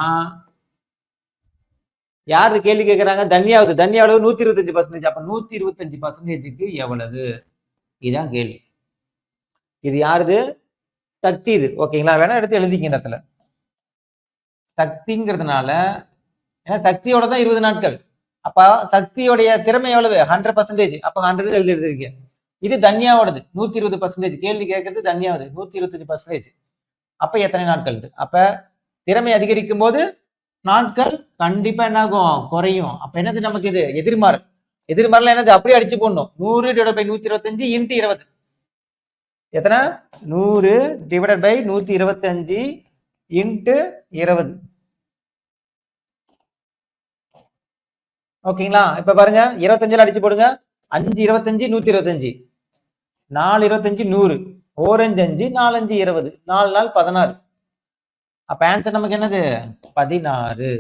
A: யாரு கேள்வி கேட்கறாங்க? தன்யாவது. தன்யாவது 125%. அப்ப 125%க்கு எவ்வளவு? இதுதான் கேள்வி. இது யாருது? சக்தி இது. ஓகேங்களா? வேணா எடுத்து எழுதிங்க இந்த இடத்துல. சக்திங்கிறதுனால, ஏன்னா சக்தியோட தான் 20 நாட்கள். அப்ப சக்தியோடைய திறமை எவ்வளவு? 100%. அப்ப 100 எழுதிருக்கீங்க. இது தன்யாவோடது 120%. கேள்வி கேட்கறது தன்யாவது 125%. அப்ப எத்தனை நாட்கள்? அப்ப திறமை அதிகரிக்கும் போது நாட்கள் கண்டிப்பா என்ன ஆகும்? குறையும். அப்ப என்னது நமக்கு? இது எதிர்மாறல். எதிர்மாறல் என்னது? அப்படியே அடிச்சு போடணும். 100 / 125 × 20. எத்தனை? 100 / 125 × 20. ஓகேங்களா? இப்ப பாருங்க, 25 அடிச்சு போடுங்க. 5 × 25 125, 4 × 25 100, 4 × 5 4 × 5 20, 4 நாள் 16. அப்ப ஆன்சர் நமக்கு என்னது? 16.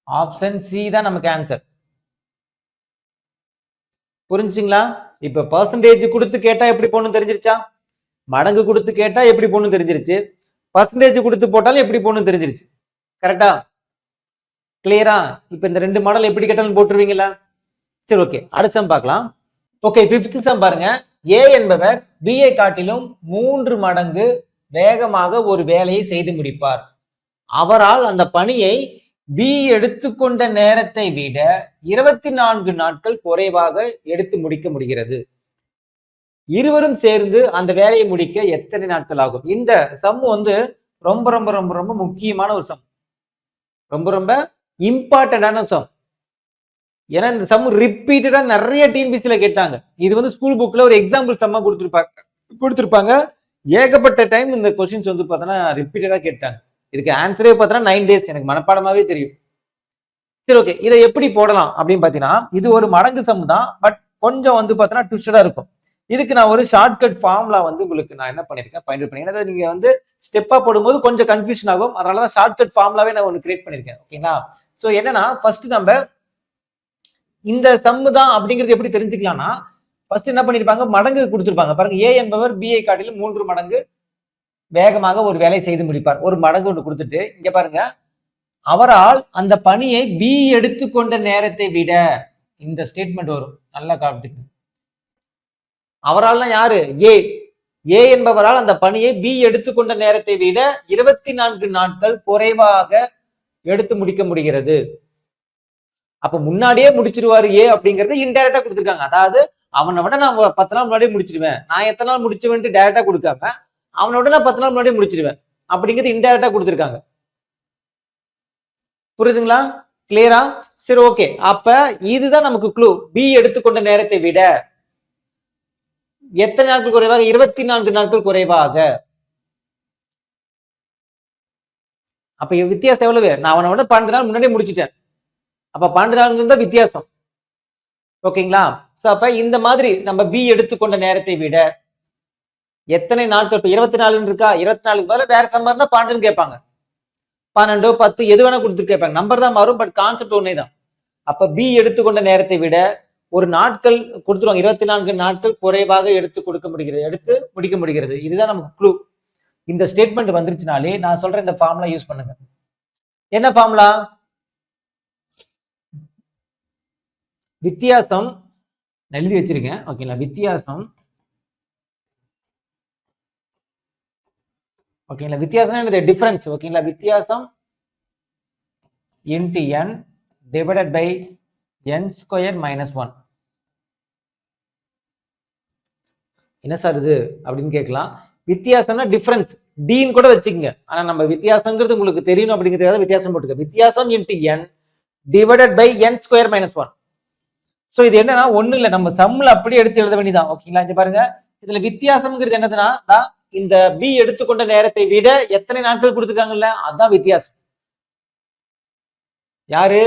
A: ஆப்ஷன் சி தான் நமக்கு ஆன்சர். புரிஞ்சுங்களா? இப்ப பர்சன்டேஜ் கொடுத்து கேட்டா எப்படி போகணும் தெரிஞ்சிருச்சா? மடங்கு கொடுத்து கேட்டா எப்படி போகணும் தெரிஞ்சிருச்சு. பர்சன்டேஜ் கொடுத்து போட்டாலும் எப்படி போகணும் தெரிஞ்சிருச்சு. கரெக்டா? கிளியரா? இப்ப இந்த 2 மாடல் எப்படி கேட்டாலும் போட்டுருவீங்களா? சரி, ஓகே, அடுத்த சம் பார்க்கலாம். ஓகே, 5th சம் பாருங்க. ஏ என்பவர் பி ஐ காட்டிலும் 3 மடங்கு வேகமாக ஒரு வேலையை செய்து முடிப்பார். அவரால் அந்த பணியை பி எடுத்துக்கொண்ட நேரத்தை விட 24 நாட்கள் குறைவாக எடுத்து முடிக்க முடிகிறது. இருவரும் சேர்ந்து அந்த வேலையை முடிக்க எத்தனை நாட்கள் ஆகும்? இந்த சம் வந்து ரொம்ப ரொம்ப ரொம்ப ரொம்ப முக்கியமான ஒரு சம். ரொம்ப ரொம்ப இம்பார்ட்டன்டான சம். ஏன்னா இந்த சம் ரிப்பீட்டடா நிறைய டிஎன்பிசில கேட்டாங்க. இது வந்து ஸ்கூல் புக்ல ஒரு எக்ஸாம்பிள் சம்மா கொடுத்துருப்பாங்க. ஏகப்பட்ட டைம் இந்த கொஸ்டின்ஸ் வந்து பார்த்தோன்னா ரிப்பீட்டடா கேட்டாங்க. இதுக்கு ஆன்சரே பார்த்தோன்னா 9 days எனக்கு மனப்பாடமாவே தெரியும். சரி, ஓகே, இதை எப்படி போடலாம் அப்படின்னு பாத்தீங்கன்னா, இது ஒரு மடங்கு சம் தான். பட் கொஞ்சம் வந்து பார்த்தோன்னா ட்விஸ்டடா இருக்கும். இதுக்கு நான் ஒரு ஷார்ட்கட் ஃபார்முலா வந்து உங்களுக்கு நான் என்ன பண்ணிருக்கேன், ஃபைண்ட் அவுட் பண்ணிருக்கேன். நீங்க வந்து ஸ்டெப்பா போடும்போது கொஞ்சம் கன்ஃபியூஷன் ஆகும். அதனாலதான் ஷார்ட்கட் ஃபார்முலாவே நான் ஒன்று கிரியேட் பண்ணிருக்கேன். ஓகேங்களா? சோ என்னன்னா, ஃபர்ஸ்ட் நம்ம இந்த சம் தான் அப்படிங்கிறது எப்படி தெரிஞ்சுக்கலாம்னா, ஃபர்ஸ்ட் என்ன பண்ணிருப்பாங்க? மடங்கு கொடுத்துருப்பாங்க. பாருங்க, ஏ என்பவர் பி ஐ காட்டிலும் 3 மடங்கு வேகமாக ஒரு வேலை செய்து முடிப்பார். ஒரு மடங்கு ஒன்று கொடுத்துட்டு இங்க பாருங்க, அவரால் அந்த பணியை பி எடுத்துக்கொண்ட நேரத்தை விட, இந்த ஸ்டேட்மெண்ட் வரும். நல்லா காப்பிட்டுங்க. அவரால் யாரு? ஏ. ஏ என்பவரால் அந்த பணியை பி எடுத்துக்கொண்ட நேரத்தை விட 24 நாட்கள் குறைவாக எடுத்து முடிக்க முடிகிறது. அப்ப முன்னாடியே முடிச்சிருவாரு ஏ அப்படிங்கறத இன்டைரக்டா கொடுத்துருக்காங்க. அதாவது அவனை விட நான் 10 நாள் முன்னாடியே முடிச்சிருவேன், நான் எத்தனை நாள் முடிச்சுவேன்ட்டு டைரக்டா கொடுக்காம அவனை விட நான் 10 நாள் முன்னாடியே முடிச்சிருவேன் அப்படிங்கிறது இன்டைரக்டா கொடுத்துருக்காங்க. புரியுதுங்களா? கிளியரா? சரி, ஓகே. அப்ப இதுதான் நமக்கு க்ளூ. பி எடுத்துக்கொண்ட நேரத்தை விட எத்தனை நாட்கள் குறைவாக? 24 நாட்கள் குறைவாக. அப்ப வித்தியாசம் எவ்வளவு? நான் அவனை விட 12 நாள் முன்னாடியே முடிச்சிட்டேன். அப்ப 12 நாள் தான் வித்தியாசம். ஓகேங்களா? சோ அப்ப இந்த மாதிரி நம்ம பி எடுத்துக்கொண்ட நேரத்தை விட எத்தனை நாட்கள்? இப்ப 24 இருக்கா? 24க்கு பதிலா வேற சம்பா இருந்தா 12 கேட்பாங்க. 12 10 எது வேணா கொடுத்து கேட்பாங்க. நம்பர் தான் மாறும், பட் கான்செப்ட் ஒன்னே தான். அப்ப பி எடுத்துக்கொண்ட நேரத்தை விட ஒரு நாட்கள் கொடுத்துருவாங்க, 24 நாட்கள் குறைவாக எடுத்து முடிக்க முடிகிறது. இதுதான் நமக்கு க்ளூ. இந்த ஸ்டேட்மெண்ட் வந்துருச்சுனாலே நான் சொல்ற இந்த ஃபார்முலா யூஸ் பண்ணுங்க. என்ன ஃபார்முலா? வித்தியாசம் எழுதி வச்சிருக்கேன். ஓகேங்களா? வித்தியாசம், ஓகேங்களா? வித்தியாசம் என்னது? டிஃபரன்ஸ். ஓகேங்களா? வித்தியாசம் into n divided by n square minus 1. என்ன சார் இது அப்படின்னு கேட்கலாம். வித்தியாசம்னா டிஃபரன்ஸ், டின்னு கூட வச்சுக்கோங்க. ஆனா நம்ம வித்தியாசங்கிறது உங்களுக்கு தெரியணும் அப்படிங்கிறதுக்காக வித்தியாசம் போட்டுக்க. வித்தியாசம் into n divided by n square minus 1. So இது என்னன்னா ஒண்ணு இல்ல, நம்ம சம்ல அப்படியே எடுத்து எழுத வேண்டியதான். ஓகேங்களா? இங்க பாருங்க, இதுல வித்தியாசம்ங்கிறது என்னதுன்னா இந்த பி எடுத்துக்கொண்ட நேரத்தை விட எத்தனை நாட்கள் கொடுத்துருக்காங்கல்ல, அதான் வித்தியாசம். யாரு?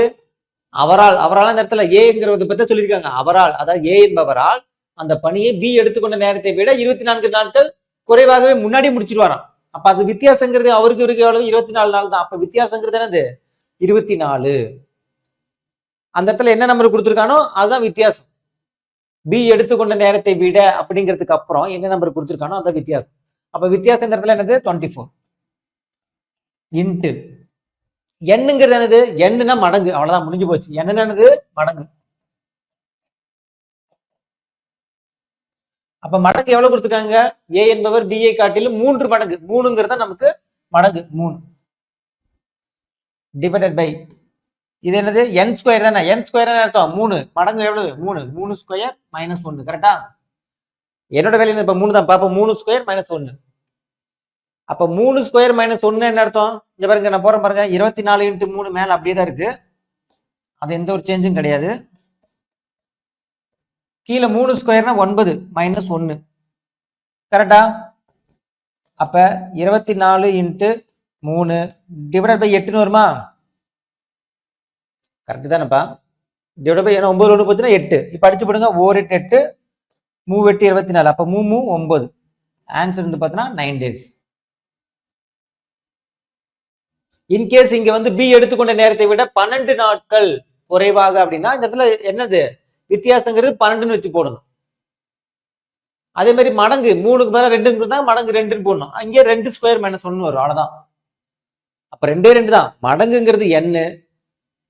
A: அவரால். அவரால் அந்த இடத்துல ஏங்கிறத பத்தி சொல்லியிருக்காங்க. அவரால், அதாவது ஏ என்பவரால் அந்த பணியை பி எடுத்துக்கொண்ட நேரத்தை விட 24 நாட்கள் குறைவாகவே முன்னாடி முடிச்சிருவாராம். அப்ப அது வித்தியாசங்கிறது அவருக்கு எவ்வளவு? 24 நாள் தான். அப்ப வித்தியாசங்கிறது என்னது? 24. அந்த இடத்துல என்ன நம்பர் கொடுத்துருக்கானோ அதுதான் வித்தியாசம். பி எடுத்துக்கொண்ட நேரத்தை விட அப்படிங்கிறதுக்கு அப்புறம் என்ன நம்பர் கொடுத்துருக்கானோ அதான் வித்தியாசம். அப்ப வித்தியாசம் இந்த இடத்துல என்னது? 24 இன்ட்டு என்னங்கிறது என்னது? என்னன்னா மடங்கு. அவ்வளவுதான், முடிஞ்சு போச்சு. என்னன்னு மடங்கு. அப்ப மடங்கு எவ்வளவு கொடுத்துருக்காங்க? ஏ என்பவர் பிஐ காட்டிலும் 3 மடங்கு. 3ங்கிறத நமக்கு மடங்கு 3 டிவைடட் பை இது என்னது? n ஸ்கொயர் தானே. n ஸ்கொயர் அர்த்தம் 3 மடங்கு எவ்வளவு? 3. 3 ஸ்கொயர் மைனஸ் 1. கரெக்டா? என்னோட வேலை இப்ப 3 தான் பாப்போம். 3 ஸ்கொயர் மைனஸ் 1. அப்ப 3 ஸ்கொயர் மைனஸ் 1 என்ன அர்த்தம்? இங்க பாருங்க, நான் போறேன் பாருங்க. 24 இன்ட்டு 3 மேல அப்படியே தான் இருக்கு, அது எந்த ஒரு சேஞ்சும் கிடையாது. கீழே 3 ஸ்கொயர்னா 9 மைனஸ் 1. கரெக்டா? அப்ப 24 இன்ட்டு 3 டிவைடட் பை 8 வருமா? கரெக்ட் தானப்பா? டிவைட் பை 9 ஒன்று போச்சுன்னா 8. இப்ப அடிச்சு போடுங்க. 4 8 8 3 8 24. அப்ப 3 9. ஆன்சர் வந்து பார்த்தீங்கன்னா 9 டேஸ். இன்கேஸ் இங்க வந்து பி எடுத்துக்கொண்ட நேரத்தை விட 12 நாட்கள் குறைவாக அப்படின்னா இந்த இடத்துல என்னது? வித்தியாசங்கிறது 12ன்னு வச்சு போடணும். அதே மாதிரி மடங்கு 3க்கு மேல 2 தான் மடங்கு 2ன்னு போடணும். அங்கே 2 ஸ்கொயர் மைனஸ் 1 வரும். அவ்வளவுதான். அப்ப 2 தான். மடங்குங்கிறது n,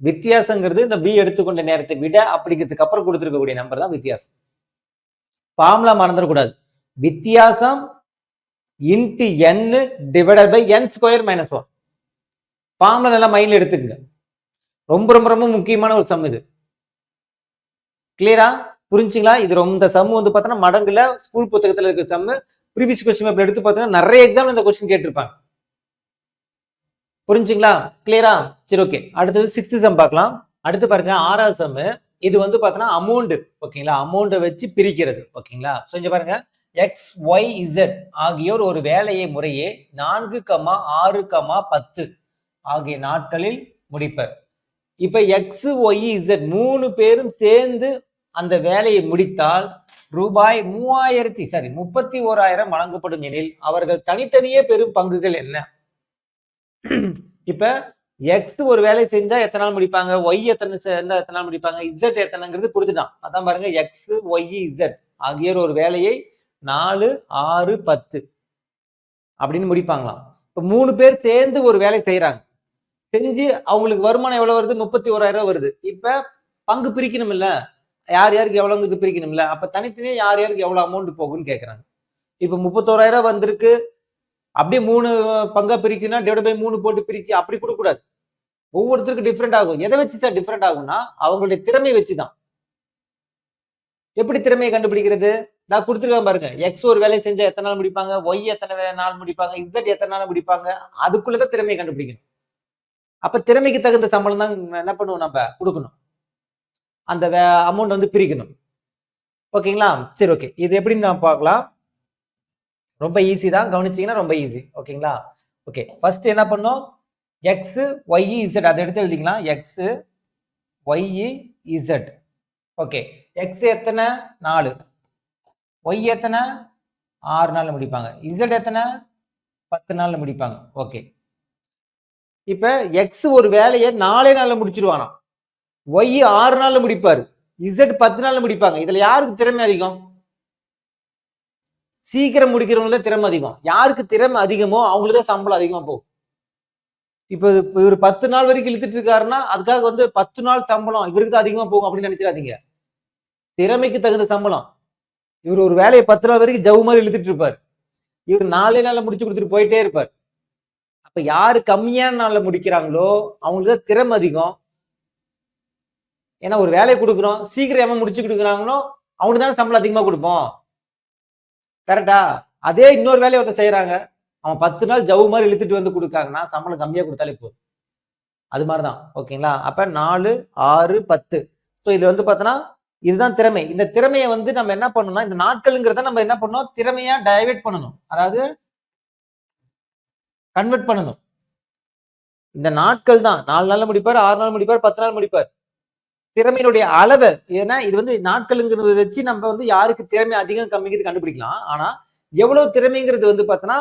A: வித்தியாசங்கிறது இந்த பி எடுத்துக்கொண்ட நேரத்தை விட அப்படிங்கிறதுக்கு அப்புறம் கொடுத்துருக்கக்கூடிய நம்பர் தான் வித்தியாசம். ஃபார்முலா மறந்துடக்கூடாது. வித்தியாசம் into n divided by n square minus 1. Formula நல்லா மைண்ட்ல எடுத்துக்கங்க. ரொம்ப ரொம்ப ரொம்ப முக்கியமான ஒரு சம் இது. கிளியரா? புரிஞ்சுங்களா? இது ரொம்ப சம் வந்து பார்த்தீங்கன்னா மடங்குல ஸ்கூல் புத்தகத்துல இருக்க சம். ப்ரீவியஸ் கொஸ்டின் பேப்பர் எடுத்து பார்த்தீங்கன்னா நிறைய எக்ஸாம்ல இந்த கொஸ்டின் கேட்டிருப்பாங்க. புரிஞ்சுங்களா? கிளியரா? சரி, ஓகே. அடுத்தது 6th சம் பார்க்கலாம். அடுத்து பாருங்க 6வது சம். இது வந்து பார்த்தீங்கன்னா அமௌண்ட். ஓகேங்களா? அமௌண்ட்டை வச்சு பிரிக்கிறது. ஓகேங்களா? ஸோ இங்க பாருங்க, எக்ஸ் ஒய் இசட் ஆகியோர் ஒரு வேலையை முறையே 4, 6, 10 ஆகிய நாட்களில் முடிப்பர். இப்ப எக்ஸ் ஒய் இசட் 3 பேரும் சேர்ந்து அந்த வேலையை முடித்தால் ரூபாய் 31,000 வழங்கப்படும் எனில் அவர்கள் தனித்தனியே பெறும் பங்குகள் என்ன? இப்ப எக்ஸ் ஒரு வேலை செஞ்சா எத்தனை நாள் முடிப்பாங்க, ஒய் எத்தனை சேர்ந்தா எத்தனை நாள் முடிப்பாங்க, இசட் எத்தனைங்கிறது கொடுத்துட்டான். அதான் பாருங்க, எக்ஸ் ஒய் இசட் ஆகியோர் ஒரு வேலையை 4, 6, 10 அப்படின்னு முடிப்பாங்களாம். இப்ப 3 பேர் சேர்ந்து ஒரு வேலை செய்யறாங்க. செஞ்சு அவங்களுக்கு வருமானம் எவ்வளவு வருது? 31,000 வருது. இப்ப பங்கு பிரிக்கணும் இல்ல, யார் யாருக்கு எவ்வளவுங்கிறது பிரிக்கணும் இல்ல. அப்ப தனித்தனியா யார் யாருக்கு எவ்வளவு அமௌண்ட் போகும்னு கேக்குறாங்க. இப்ப 31,000 வந்திருக்கு, அப்படியே 3 பங்கா பிரிக்கணும்னா டிவைட் பை 3 போட்டு பிரிச்சு அப்படி கொடுக்க கூடாது. ஒவ்வொருத்தருக்கும் டிஃப்ரெண்ட் ஆகும். எதை வச்சு தான் டிஃப்ரெண்ட் ஆகும்னா அவங்களுடைய திறமை வச்சுதான். எப்படி திறமையை கண்டுபிடிக்கிறது? நான் கொடுத்துருக்கேன் பாருங்க. எக்ஸ் ஒரு வேலையை செஞ்சா எத்தனை நாள் முடிப்பாங்க, ஒய் எத்தனை நாள் முடிப்பாங்க, இசட் எத்தனை நாள் முடிப்பாங்க, அதுக்குள்ளதான் திறமையை கண்டுபிடிக்கணும். அப்ப திறமைக்கு தகுந்த சம்பளம் தான் என்ன பண்ணுவோம், நம்ம கொடுக்கணும். அந்த அமௌண்ட் வந்து பிரிக்கணும். ஓகேங்களா? சரி, ஓகே. இது எப்படின்னு நான் பார்க்கலாம். ரொம்ப ஈஸி தான், கவனிச்சீங்கன்னா ரொம்ப ஈஸி. ஓகேங்களா? ஓகே, ஃபர்ஸ்ட் என்ன பண்ணோம், எக்ஸ் ஒய் இசட் அதை எடுத்து எழுதிக்கலாம். X Y Z. Okay, X எத்தனை? 4. ஒய் எத்தனை? 6 நாள்ல முடிப்பாங்க. இசட் எத்தனை? 10 நாள்ல முடிப்பாங்க. ஓகே, இப்ப எக்ஸ் ஒரு வேலையை 4 நாள்ல முடிச்சிருவானா, ஒய் 6 நாள்ல முடிப்பாரு, இசட் 10 நாள்ல முடிப்பாங்க. இதுல யாருக்கு திறமை அதிகம்? சீக்கிரம் முடிக்கிறவங்க தான் திறமை அதிகம். யாருக்கு திறமை அதிகமோ அவங்களுக்கு தான் சம்பளம் அதிகமா போகும். இப்ப இவர் 10 நாள் வரைக்கும் இழுத்துட்டு இருக்காருன்னா அதுக்காக 10 நாள் சம்பளம் இவருக்கு தான் அதிகமா போகும் அப்படின்னு நினைச்சிடாதீங்க. திறமைக்கு தகுந்த சம்பளம். இவர் ஒரு வேலையை 10 நாள் வரைக்கும் ஜவு மாதிரி இழுத்துட்டு இருப்பார், இவர் 4 நாள்ல முடிச்சு கொடுத்துட்டு போயிட்டே இருப்பார். அப்ப யாரு கம்மியான நாள்ல முடிக்கிறாங்களோ அவங்களுக்கு தான் திறமை அதிகம். ஏன்னா ஒரு வேலையை கொடுக்குறோம், சீக்கிரம் எவன் முடிச்சு கொடுக்குறாங்களோ அவனுக்கு தானே சம்பளம் அதிகமா கொடுப்போம். கரெக்டா? அதே இன்னொரு வேலையை ஒருத்தர் செய்யறாங்க, அவன் 10 நாள் ஜவு மாதிரி இழுத்துட்டு வந்து கொடுக்காங்கன்னா சம்பளம் கம்மியா கொடுத்தாலே போதும். அது மாதிரிதான். ஓகேங்களா? அப்ப 4, 6, 10. ஸோ இதுல பார்த்தோன்னா இதுதான் திறமை. இந்த திறமையை நம்ம என்ன பண்ணணும்னா, இந்த நாட்கள்ங்கிறத நம்ம என்ன பண்ணணும், திறமையா டைவர்ட் பண்ணணும். அதாவது கன்வெர்ட் பண்ணணும். இந்த நாட்கள் தான் 4 நாள்ல முடிப்பார், 6 நாள் முடிப்பார், 10 நாள் முடிப்பார். திறமையினுடைய அளவை, ஏன்னா இது நாட்கள்ங்கிறத வச்சு நம்ம யாருக்கு திறமை அதிகம் கம்மிங்கிறது கண்டுபிடிக்கலாம். ஆனா எவ்வளவு திறமைங்கிறது பார்த்தோன்னா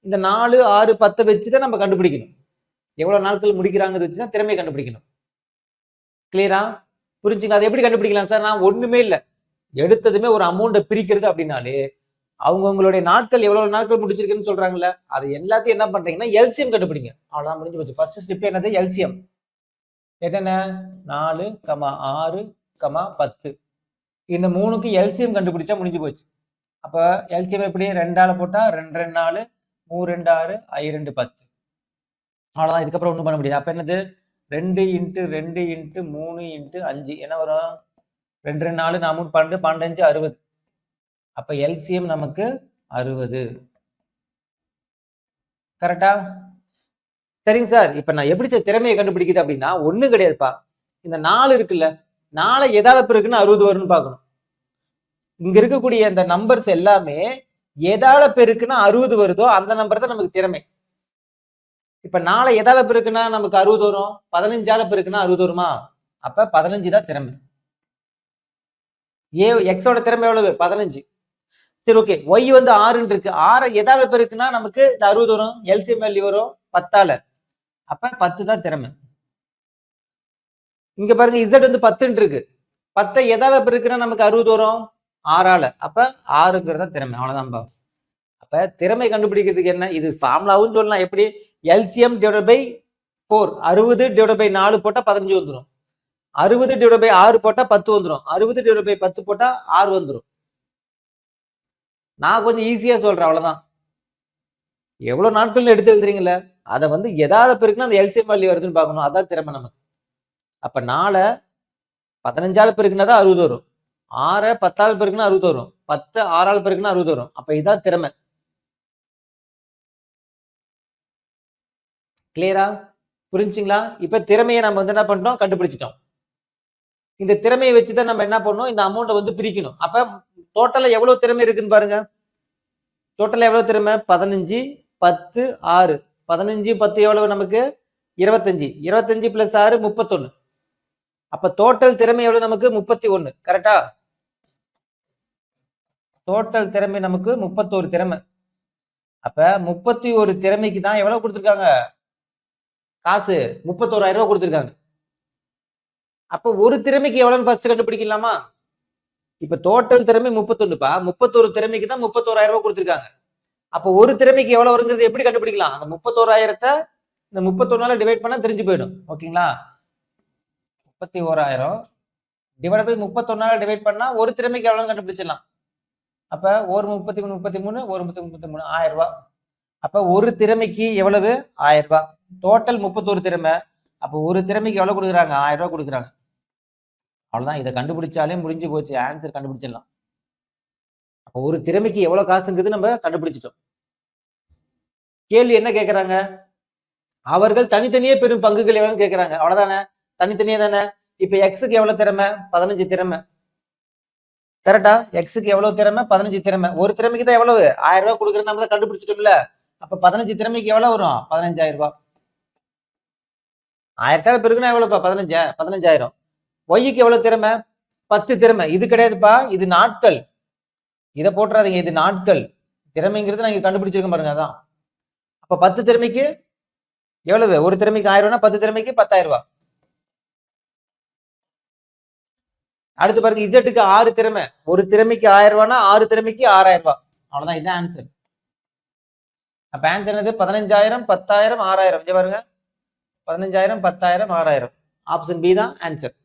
A: இந்த 4, 6, 10 வச்சுதான் நம்ம கண்டுபிடிக்கணும். எவ்வளவு நாட்கள் முடிக்கிறாங்கிறத வச்சுதான் திறமையை கண்டுபிடிக்கணும். கிளியரா? புரிஞ்சுங்க? அதை எப்படி கண்டுபிடிக்கலாம் சார்? நான் ஒண்ணுமே இல்லை, எடுத்ததுமே ஒரு அமௌண்ட்டை பிரிக்கிறது அப்படின்னாலே அவங்களுடைய நாட்கள் எவ்வளவு நாட்கள் முடிச்சிருக்குன்னு சொல்றாங்கல்ல, அது எல்லாத்தையும் என்ன பண்றீங்கன்னா எல்சிஎம் கண்டுபிடிங்க. அவ்வளவுதான், முடிஞ்சு போச்சு. ஃபர்ஸ்ட் ஸ்டெப் என்னது? எல்சிஎம். என்னென்ன? 4, 6, 10. இந்த 3க்கு எல்சிஎம் கண்டுபிடிச்சா முடிஞ்சு போச்சு. அப்ப எல்சிஎம் எப்படி? 2ஆல போட்டா 2 2 4, 3 2 6, 5 2 10. அவ்வளவுதான். இதுக்கப்புறம் ஒண்ணும் பண்ண முடியாது. அப்ப என்னது? 2 × 2 × 3 × 5 என்ன வரும்? 2 2 4 4 3 12, 12 5 60. அப்ப எல்சிஎம் நமக்கு 60. கரெக்டா? சரிங்க சார். இப்ப நான் எப்படி சார் திறமையை கண்டுபிடிக்குது அப்படின்னா, ஒண்ணும் கிடையாதுப்பா. இந்த 4 இருக்குல்ல, 4 எதால பெருக்குன்னா 60 வரும்னு பார்க்கணும். இங்க இருக்கக்கூடிய இந்த நம்பர்ஸ் எல்லாமே எதால பெருக்குன்னா 60 வருதோ அந்த நம்பர் தான் நமக்கு திறமை. இப்ப 4 எதால பெருக்குன்னா நமக்கு 60 வரும்? 15ஆல பெருக்குன்னா 60 வருமா? அப்ப 15 தான் திறமை. எக்ஸோட திறமை எவ்வளவு? 15. சரி, ஓகே. ஒய் 6 இருக்கு. 6 எதால பெருக்குன்னா நமக்கு இந்த 60 வரும்? எல்சிஎம் வேல்யூ வரும் 10ஆல. அப்ப 10 தான் திறமை. இங்க பாருங்க, இசட் 10 இருக்கு. 10 எதால பெருக்குன்னா நமக்கு 60 வரும்? 6ஆல. அப்ப 6ங்கிறது தான் திறமை. அவ்வளவுதான்பா. அப்ப திறமை கண்டுபிடிக்கிறதுக்கு என்ன? இது ஃபார்முலாவும் சொல்லலாம். எப்படி? LCM divided by 4. 60 divided by 4 போட்டா 15 வந்துடும். 60 டிவைடட் பை 6 போட்டா 10 வந்துடும். 60 டிவைடட் பை 10 போட்டா 6 வந்துடும். நான் கொஞ்சம் ஈஸியா சொல்றேன், அவ்வளவுதான். எவ்வளவு நாட்கள் எடுத்து எழுதுறீங்கல்ல, அதை எதால பெருக்குன்னா அந்த எல்சிஎம் வேல்யூ வருதுன்னு பார்க்கணும். அதான் திறமை நமக்கு. அப்ப 4 15ஆல பெருக்குனா தான் 60 வரும். 6 10ஆல பெருக்குனா 60 வரும். 10 6ஆல பெருக்குனா 60 வரும். அப்ப இதான் திறமை. கிளியரா? புரிஞ்சுங்களா? இப்ப திறமையை நம்ம என்ன பண்ணிட்டோம்? கண்டுபிடிச்சிட்டோம். இந்த திறமையை வச்சுதான் நம்ம என்ன பண்ணணும்? இந்த அமௌண்ட்டை பிரிக்கணும். அப்ப டோட்டலா எவ்வளவு திறமை இருக்குன்னு பாருங்க. டோட்டலா எவ்வளவு திறமை? 15 10 6. 15 10 எவ்வளவு நமக்கு? 25. 25 பிளஸ் 6 31. அப்ப டோட்டல் திறமை எவ்வளவு நமக்கு? 31. கரெக்டா? டோட்டல் திறமை நமக்கு 31 திறமை. அப்ப 31 திறமைக்கு தான் எவ்வளவு கொடுத்திருக்காங்க? காசு 31,000 ரூபாய் கொடுத்திருக்காங்க. அப்ப ஒரு திறமைக்கு எவ்வளவு ஃபர்ஸ்ட் கண்டுபிடிக்கலாமா? இப்ப டோட்டல் திறமை 31பா. 31 திறமைக்கு தான் 31,000 ரூபாய் கொடுத்திருக்காங்க. அப்ப ஒரு திறமைக்கு எவ்வளவு வருங்கிறது எப்படி கண்டுபிடிக்கலாம்? அந்த 31,000 இந்த 31ஆல டிவைட் பண்ணா தெரிஞ்சு போயிடும். ஓகேங்களா? 31,000 டிவைட் பை 31ஆல டிவைட் பண்ணா ஒரு திறமைக்கு எவ்வளவு கண்டுபிடிச்சிடலாம். அப்ப ஒரு 33 33, ஒரு 33 1000 ரூபாய். அப்ப ஒரு திறமைக்கு எவ்வளவு? 1000 ரூபாய். டோட்டல் 31 திறமை. அப்ப ஒரு திறமைக்கு எவ்வளவு கொடுக்குறாங்க? 1000 ரூபாய் கொடுக்குறாங்க. அவ்வளவுதான். இதை கண்டுபிடிச்சாலே முடிஞ்சு போச்சு. ஆன்சர் கண்டுபிடிச்சிடலாம். அப்ப ஒரு திறமைக்கு எவ்வளவு காசுங்கிறது நம்ம கண்டுபிடிச்சிட்டோம். கேள்வி என்ன கேட்கறாங்க? அவர்கள் தனித்தனியே பெரும் பங்குகள் எவ்வளவு கேட்கறாங்க. அவ்வளவுதானே? தனித்தனியே தானே. இப்ப எக்ஸுக்கு எவ்வளவு திறமை? 15 திறமை. கரெக்டா? எக்ஸுக்கு எவ்வளவு திறமை? 15 திறமை. ஒரு திறமைக்கு தான் எவ்வளவு? 1000 ரூபாய் கொடுக்குறேன்னு நம்ம தான் கண்டுபிடிச்சிட்டோம்ல. அப்ப 15 திறமைக்கு எவ்வளவு வரும்? 15,000 ரூபாய். 1000 பெருக்குனா எவ்வளவுப்பா? 15,000. ஒய்க்கு எவ்வளவு திறமை? 10 திறமை. இது கிடையாதுப்பா, இது நாட்கள். இதை போட்டுறாதீங்க, இது நாட்கள். திறமைங்கிறது நான் இங்க கண்டுபிடிச்சிருக்கேன் பாருங்க. அதான். அப்ப 10 திறமைக்கு எவ்வளவு? ஒரு திறமைக்கு 1000 ரூபாய், 10 திறமைக்கு 10,000 ரூபாய். அடுத்து பாருங்க, இசட்டுக்கு 6 திறமை. ஒரு திறமைக்கு 1000 ரூபாய்னா 6 திறமைக்கு 6000 ரூபாய். அவ்வளவுதான், இதுதான் ஆன்சர். அப்ப ஆன்சர் என்னது? 15,000, 10,000, 6,000. இங்க பாருங்க, 15,000, 10,000, 6,000. ஆப்ஷன் பி தான் ஆன்சர்.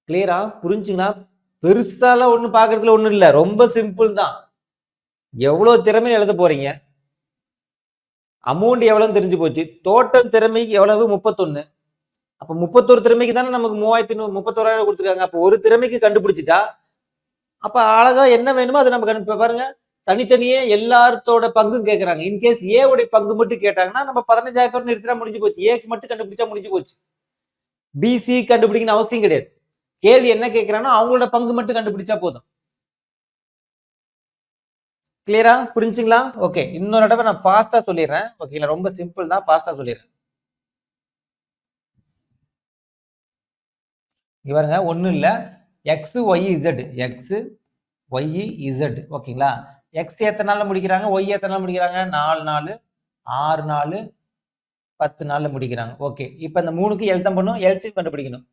A: கிளியரா? புரிஞ்சுங்களா? பெருசாலாம் ஒண்ணு பாக்குறதுல ஒண்ணும் இல்ல, ரொம்ப சிம்பிள் தான். எவ்வளவு திறமை எழுத போறீங்க, அமௌண்ட் எவ்வளவு தெரிஞ்சு போச்சு. டோட்டல் திறமைக்கு எவ்வளவு? 31. அப்ப 31 திறமைக்கு தானே நமக்கு 31,000 கொடுத்துருக்காங்க. அப்ப ஒரு திறமைக்கு கண்டுபிடிச்சிட்டா அப்ப அழகா என்ன வேணுமோ அதை நம்ம பாருங்க, தனித்தனியே எல்லாத்தோட பங்கும் கேட்கறாங்க. இன்கேஸ் ஏ உடைய பங்கு மட்டும் கேட்டாங்கன்னா நம்ம 15,000 நிறுத்தினா முடிஞ்சு போச்சு. ஏக்கு மட்டும் கண்டுபிடிச்சா முடிஞ்சு போச்சு. பிசி கண்டுபிடிக்கணும் அவசியம் கிடையாது. கேள்வி என்ன கேட்கிறாங்கன்னா அவங்களோட பங்கு மட்டும் கண்டுபிடிச்சா போதும். கிளியரா? புரிஞ்சுங்களா? ஓகே, இன்னொரு தடவை நான் ஃபாஸ்டா சொல்லிடுறேன். ஓகேங்களா? ரொம்ப சிம்பிள் தான், ஃபாஸ்டா சொல்லிடுறேன். இங்க பாருங்க, ஒண்ணும் இல்ல, X Y Z, X Y Z. ஓகேங்களா? எக்ஸ் எத்தனை நாள்ல முடிக்கிறாங்க, ஒய் எத்தனை நாள் முடிக்கிறாங்க? 4 நாள், 6 நாள், 10 நாள்ல முடிக்கிறாங்க. ஓகே, இப்ப இந்த 3க்கு எல்சிஎம் பண்ணும், எல்சிஎம் கண்டுபிடிக்கணும்.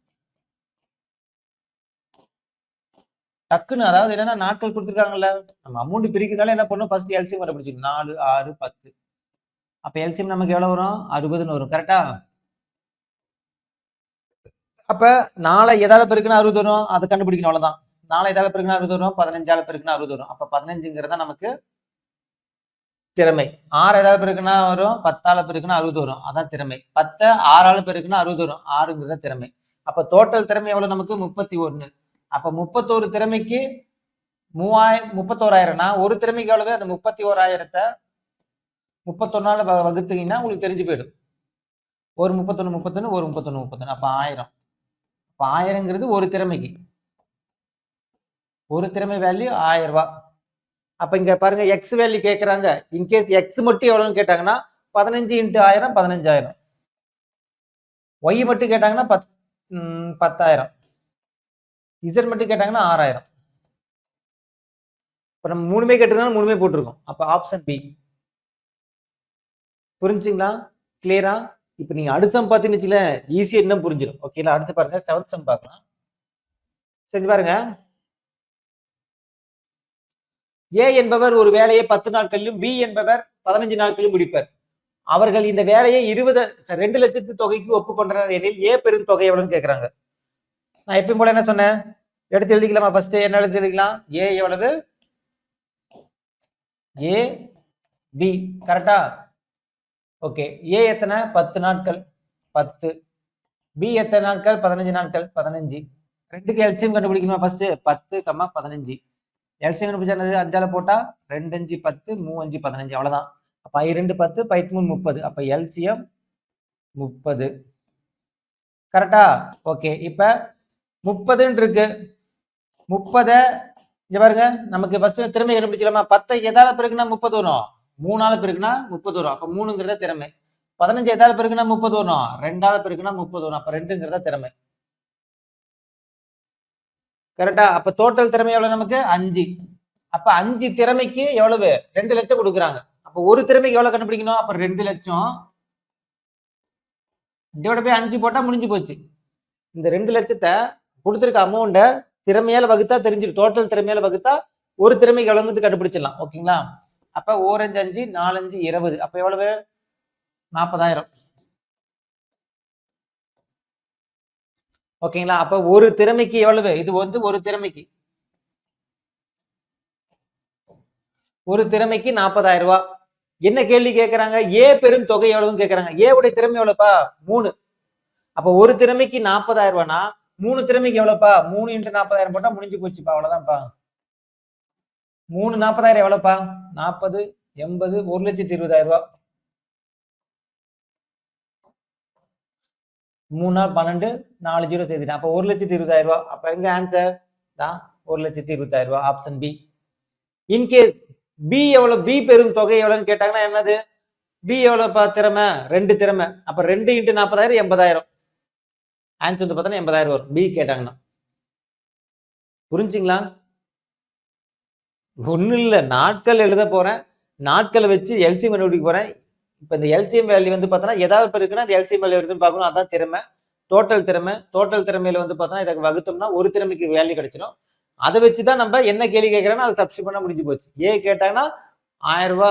A: டக்குன்னு, அதாவது என்னன்னா நாட்கள் கொடுத்துருக்காங்கல்ல, நம்ம அமௌண்ட் பிரிக்கிறதுனால என்ன பண்ணும், ஃபர்ஸ்ட் எல்சிஎம் கண்டுபிடிச்சிடும். 4, 6, 10. அப்ப எல்சிஎம் நமக்கு எவ்வளவு வரும்? 60ன்னு வரும். கரெக்டா? அப்ப 4 எதால பெருக்குனா 60 வரும், அதை கண்டுபிடிக்கணும். அவ்வளவுதான். 4 எதால பெருக்குனா 60 வரும், 15ஆல பெருக்குனா 60 வரும். அப்ப 15ங்கிறதா நமக்கு திறமை. 6 எதால பெருக்குனா வரும், 10ஆல பெருக்குனா 60 வரும், அதான் திறமை. 10 6ஆல பெருக்குனா 60 வரும், 6ங்கிறத திறமை. அப்ப டோட்டல் திறமை எவ்வளவு நமக்கு? 31. அப்ப 31 திறமைக்கு 31,000னா ஒரு திறமைக்கு எவ்வளவு? அந்த 31,000 31ஆல வகுத்தீங்கன்னா உங்களுக்கு தெரிஞ்சு போயிடும். ஒரு 31 31, ஒரு 31 31, அப்ப 1000. அப்ப 1000ங்கிறது ஒரு திறமைக்கு, ஒரு திறமை வேல்யூ 1000 ரூபாய். அப்ப இங்க பாருங்க, எக்ஸ் வேல்யூ கேட்கறாங்க. இன்கேஸ் எக்ஸ் மட்டும் எவ்வளவுன்னு கேட்டாங்கன்னா 15 × 1000 15,000. ஒய் மட்டும் கேட்டாங்கன்னா 10,000. இசட் மட்டும் கேட்டாங்கன்னா 6,000. இப்ப நம்ம மூணுமே கேட்டிருந்தாலும் மூணுமே போட்டிருக்கோம். அப்ப ஆப்ஷன் பி. புரிஞ்சுங்களா? கிளியரா? இப்ப நீங்க அடுத்த பாத்தீங்கன்னு வச்சுக்கல, ஈஸியா என்ன புரிஞ்சிடும். ஓகேங்களா? அடுத்து பாருங்க, 7th சம் பார்க்கலாம். செஞ்சு பாருங்க. ஏ என்பவர் ஒரு வேலையை 10 நாட்களிலும் பி என்பவர் 15 நாட்களிலும் முடிப்பார். அவர்கள் இந்த வேலையை 2 லட்சத்து தொகைக்கு ஒப்புக்கொண்டனர் எனில் ஏ பெரும் தொகை எவ்வளவுன்னு கேட்கிறாங்க. நான் எப்பயும் போல என்ன சொன்னேன், எடுத்து எழுதிக்கலாமா? ஃபர்ஸ்ட் என்ன எடுத்து எழுதிக்கலாம்? ஏ எவ்வளவு? ஏ பி. கரெக்டா? ஓகே, ஏ எத்தனை? 10 நாட்கள், 10. பி எத்தனை நாட்கள்? 15 நாட்கள், 15. ரெண்டுக்கு எல்சிஎம் கண்டுபிடிக்கணுமா? ஃபர்ஸ்ட் 10, 15. எல்சிஎம் கண்டுபிடிச்சா 5ஆல போட்டா 2 5 10, 3 5 15. அவ்வளவுதான். அப்ப 2 10, 3 30. அப்ப எல்சிஎம் 30. கரெக்டா? ஓகே, இப்ப 30ன்னு இருக்கு. 30 இங்க பாருங்க, நமக்கு ஃபர்ஸ்ட் திறமை கண்டுபிடிச்சலாமா? 10 எதால பெருக்குனா 30 வரும், 3ஆல பெருக்குனா 30 வரும். அப்ப 3ங்கிறத திறமை. 15 எதால பெருக்குனா 30 வரும், 2ஆல பெருக்குனா 30 வரும். அப்ப 2ங்கிறத திறமை. கரெக்டா? அப்ப டோட்டல் திறமை எவ்வளவு நமக்கு? 5. அப்ப 5 திறமைக்கு எவ்வளவு? 2 லட்சம் கொடுக்குறாங்க. அப்ப ஒரு திறமைக்கு எவ்வளவு கண்டுபிடிக்கணும்? அப்ப 2 லட்சம் டிவைட் பை 5 போட்டா முடிஞ்சு போச்சு. இந்த 2 லட்சத்தை கொடுத்திருக்க அமௌண்ட திறமையால வகுத்தா தெரிஞ்சிடும். டோட்டல் திறமையால வகுத்தா ஒரு திறமைக்கு எவ்வளவு கண்டுபிடிச்சிடலாம். ஓகேங்களா? அப்ப 1 5 5, 4 5 20. அப்ப எவ்வளவு? 40,000. ஓகேங்களா? அப்ப ஒரு திறமைக்கு எவ்வளவு? இது வந்து ஒரு திறமைக்கு, ஒரு திறமைக்கு 40,000 ரூபாய். என்ன கேள்வி கேட்கறாங்க? ஏ பெரும் தொகை எவ்வளவுன்னு கேட்கறாங்க. ஏ உடைய திறமை எவ்வளவுப்பா? 3. அப்ப ஒரு திறமைக்கு 40,000 ரூபாய்னா 3 திறமைக்கு எவ்வளவுப்பா? 3 × 40,000 போட்டா முடிஞ்சு போச்சுப்பா. அவ்வளவுதான்ப்பா. 3 40,000 எவ்வளவுப்பா? 40, 80, 1,20,000 ரூபாய். 3 நாள் 12, 4 0 சேர்த்துட்டேன். அப்ப 1,20,000 ரூபாய். அப்ப எங்க ஆன்சர்? 1,20,000 ரூபாய். Option B. இன்கேஸ் பி எவ்வளவு, பி பெரும் தொகை எவ்வளவுன்னு கேட்டாங்கன்னா என்னது? பி எவ்வளவுப்பா திறமை? 2 திறமை. அப்ப 2 × 40,000 80,000. ஆன்சர் வந்து பார்த்தா 80,000 வரும், பி கேட்டாங்கன்னா. புரிஞ்சுங்களா? ஒண்ணும் இல்ல, நாட்கள் எழுத போறேன், நாட்களை வச்சு எல்சிஎம் கண்டுபிடிக்க போறேன். இப்போ இந்த எல்சிஎம் வேல்யூ வந்து பார்த்தோன்னா எதாவது இருக்குன்னா அந்த எல்சிஎம் வேல்யூ இருக்குன்னு பார்க்கணும். அதான் திறமை. டோட்டல் திறமையில வந்து பார்த்தோன்னா இதை வகுத்தோம்னா ஒரு திறமைக்கு வேல்யூ கிடைச்சிடும். அதை வச்சு தான் நம்ம என்ன கேள்வி கேட்குறோன்னா அதை சப்ஸ்டிட் பண்ண முடிஞ்சு போச்சு. ஏ கேட்டாங்கன்னா 1000 ரூபா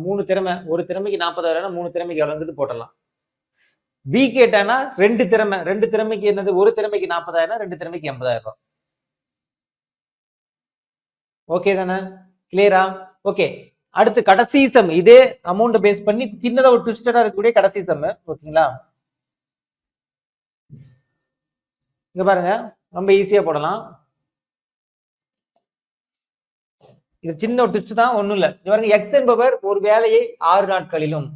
A: 3 திறமை, ஒரு திறமைக்கு 40,000 3 திறமைக்கு எவ்வளோங்கிறது போட்டலாம். பி கேட்டானா 2 திறமை, 2 திறமைக்கு என்னது, ஒரு திறமைக்கு 40,000 2 திறமைக்கு 80,000 ரூபாய். ஓகே தானே, கிளியரா? ஓகே, அடுத்து கடைசி சம். இதே அமௌண்ட் பேஸ் பண்ணி சின்னதா ஒரு ட்விஸ்டடா இருக்கக்கூடிய கடைசி சம். ஓகேங்களா? இங்க பாருங்க, ரொம்ப ஈஸியா போடலாம். இது சின்ன ஒரு ட்விஸ்ட் தான், ஒண்ணும் இல்ல. இங்க பாருங்க, எக்ஸ் என்பவர் ஒரு வேலையை 6 நாட்களிலும்,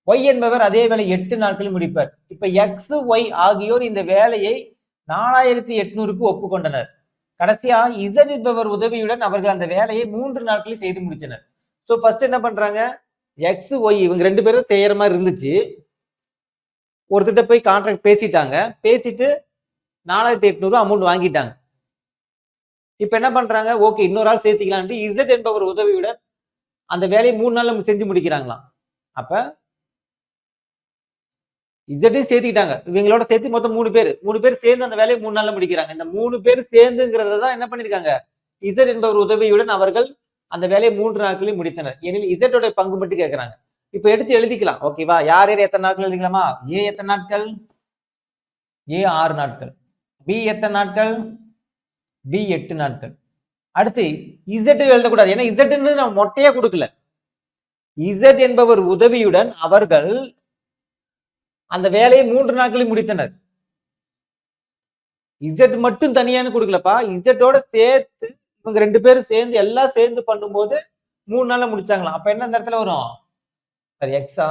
A: ஒய் என்பவர் அதே வேலை 8 நாட்களில் முடிப்பார். இப்ப எக்ஸ் ஒய் ஆகியோர் இந்த வேலையை 4800க்கு ஒப்புக்கொண்டனர். கடைசியா இசட் என்பவர் உதவியுடன் அவர்கள் அந்த வேலையை 3 நாட்களில் செய்து முடிச்சனர். சோ ஃபர்ஸ்ட் என்ன பண்றாங்க, எக்ஸ் ஒய் இவங்க 2 பேரும் செய்யற மாதிரி இருந்துச்சு. ஒருத்திட்ட போய் கான்ட்ராக்ட் பேசிட்டாங்க, பேசிட்டு 4800 அமௌண்ட் வாங்கிட்டாங்க. இப்ப என்ன பண்றாங்க, ஓகே இன்னொரு ஆள் சேர்த்துக்கலான்ட்டு இசட் என்பவர் உதவியுடன் அந்த வேலையை 3 நாள்ல செஞ்சு முடிக்கிறாங்களாம். அப்ப இசட்டையும் சேர்த்துக்கிட்டாங்க, இவங்களோட சேர்த்து மொத்தம் 3 பேர் சேர்ந்து அந்த வேலையை 3 நாள்ல முடிக்கிறாங்க. இந்த 3 பேர் சேர்ந்துங்கிறத தான் என்ன பண்ணிருக்காங்க, இசட் என்பவர் உதவியுடன் அவர்கள் அந்த வேலையை 3 நாட்களில் முடித்தனர். எனில் இசட்டோட பங்கு மட்டும் கேட்கறாங்க. இப்ப எடுத்து எழுதிக்கலாம். ஓகேவா, யார் யார் எத்தனை நாட்கள் எழுதிக்கலாமா? ஏ எத்தனை நாட்கள், ஏ 6 நாட்கள், பி எத்தனை நாட்கள், பி 8 நாட்கள். அடுத்து இசட் எழுதக்கூடாது, ஏன்னா இசட்னு நான் மொட்டையா கொடுக்கல. இசட் என்பவர் உதவியுடன் அவர்கள் அந்த வேலையை 3 நாட்களில் முடித்தனர். இசட் மட்டும் தனியானு கொடுக்கலப்பா, இசட்டோட சேர்த்து இவங்க 2 பேரும் சேர்ந்து எல்லாம் சேர்ந்து பண்ணும்போது 3 நாள்ல முடிச்சாங்களாம். அப்ப என்ன இந்த இடத்துல வரும், சரி எக்ஸா,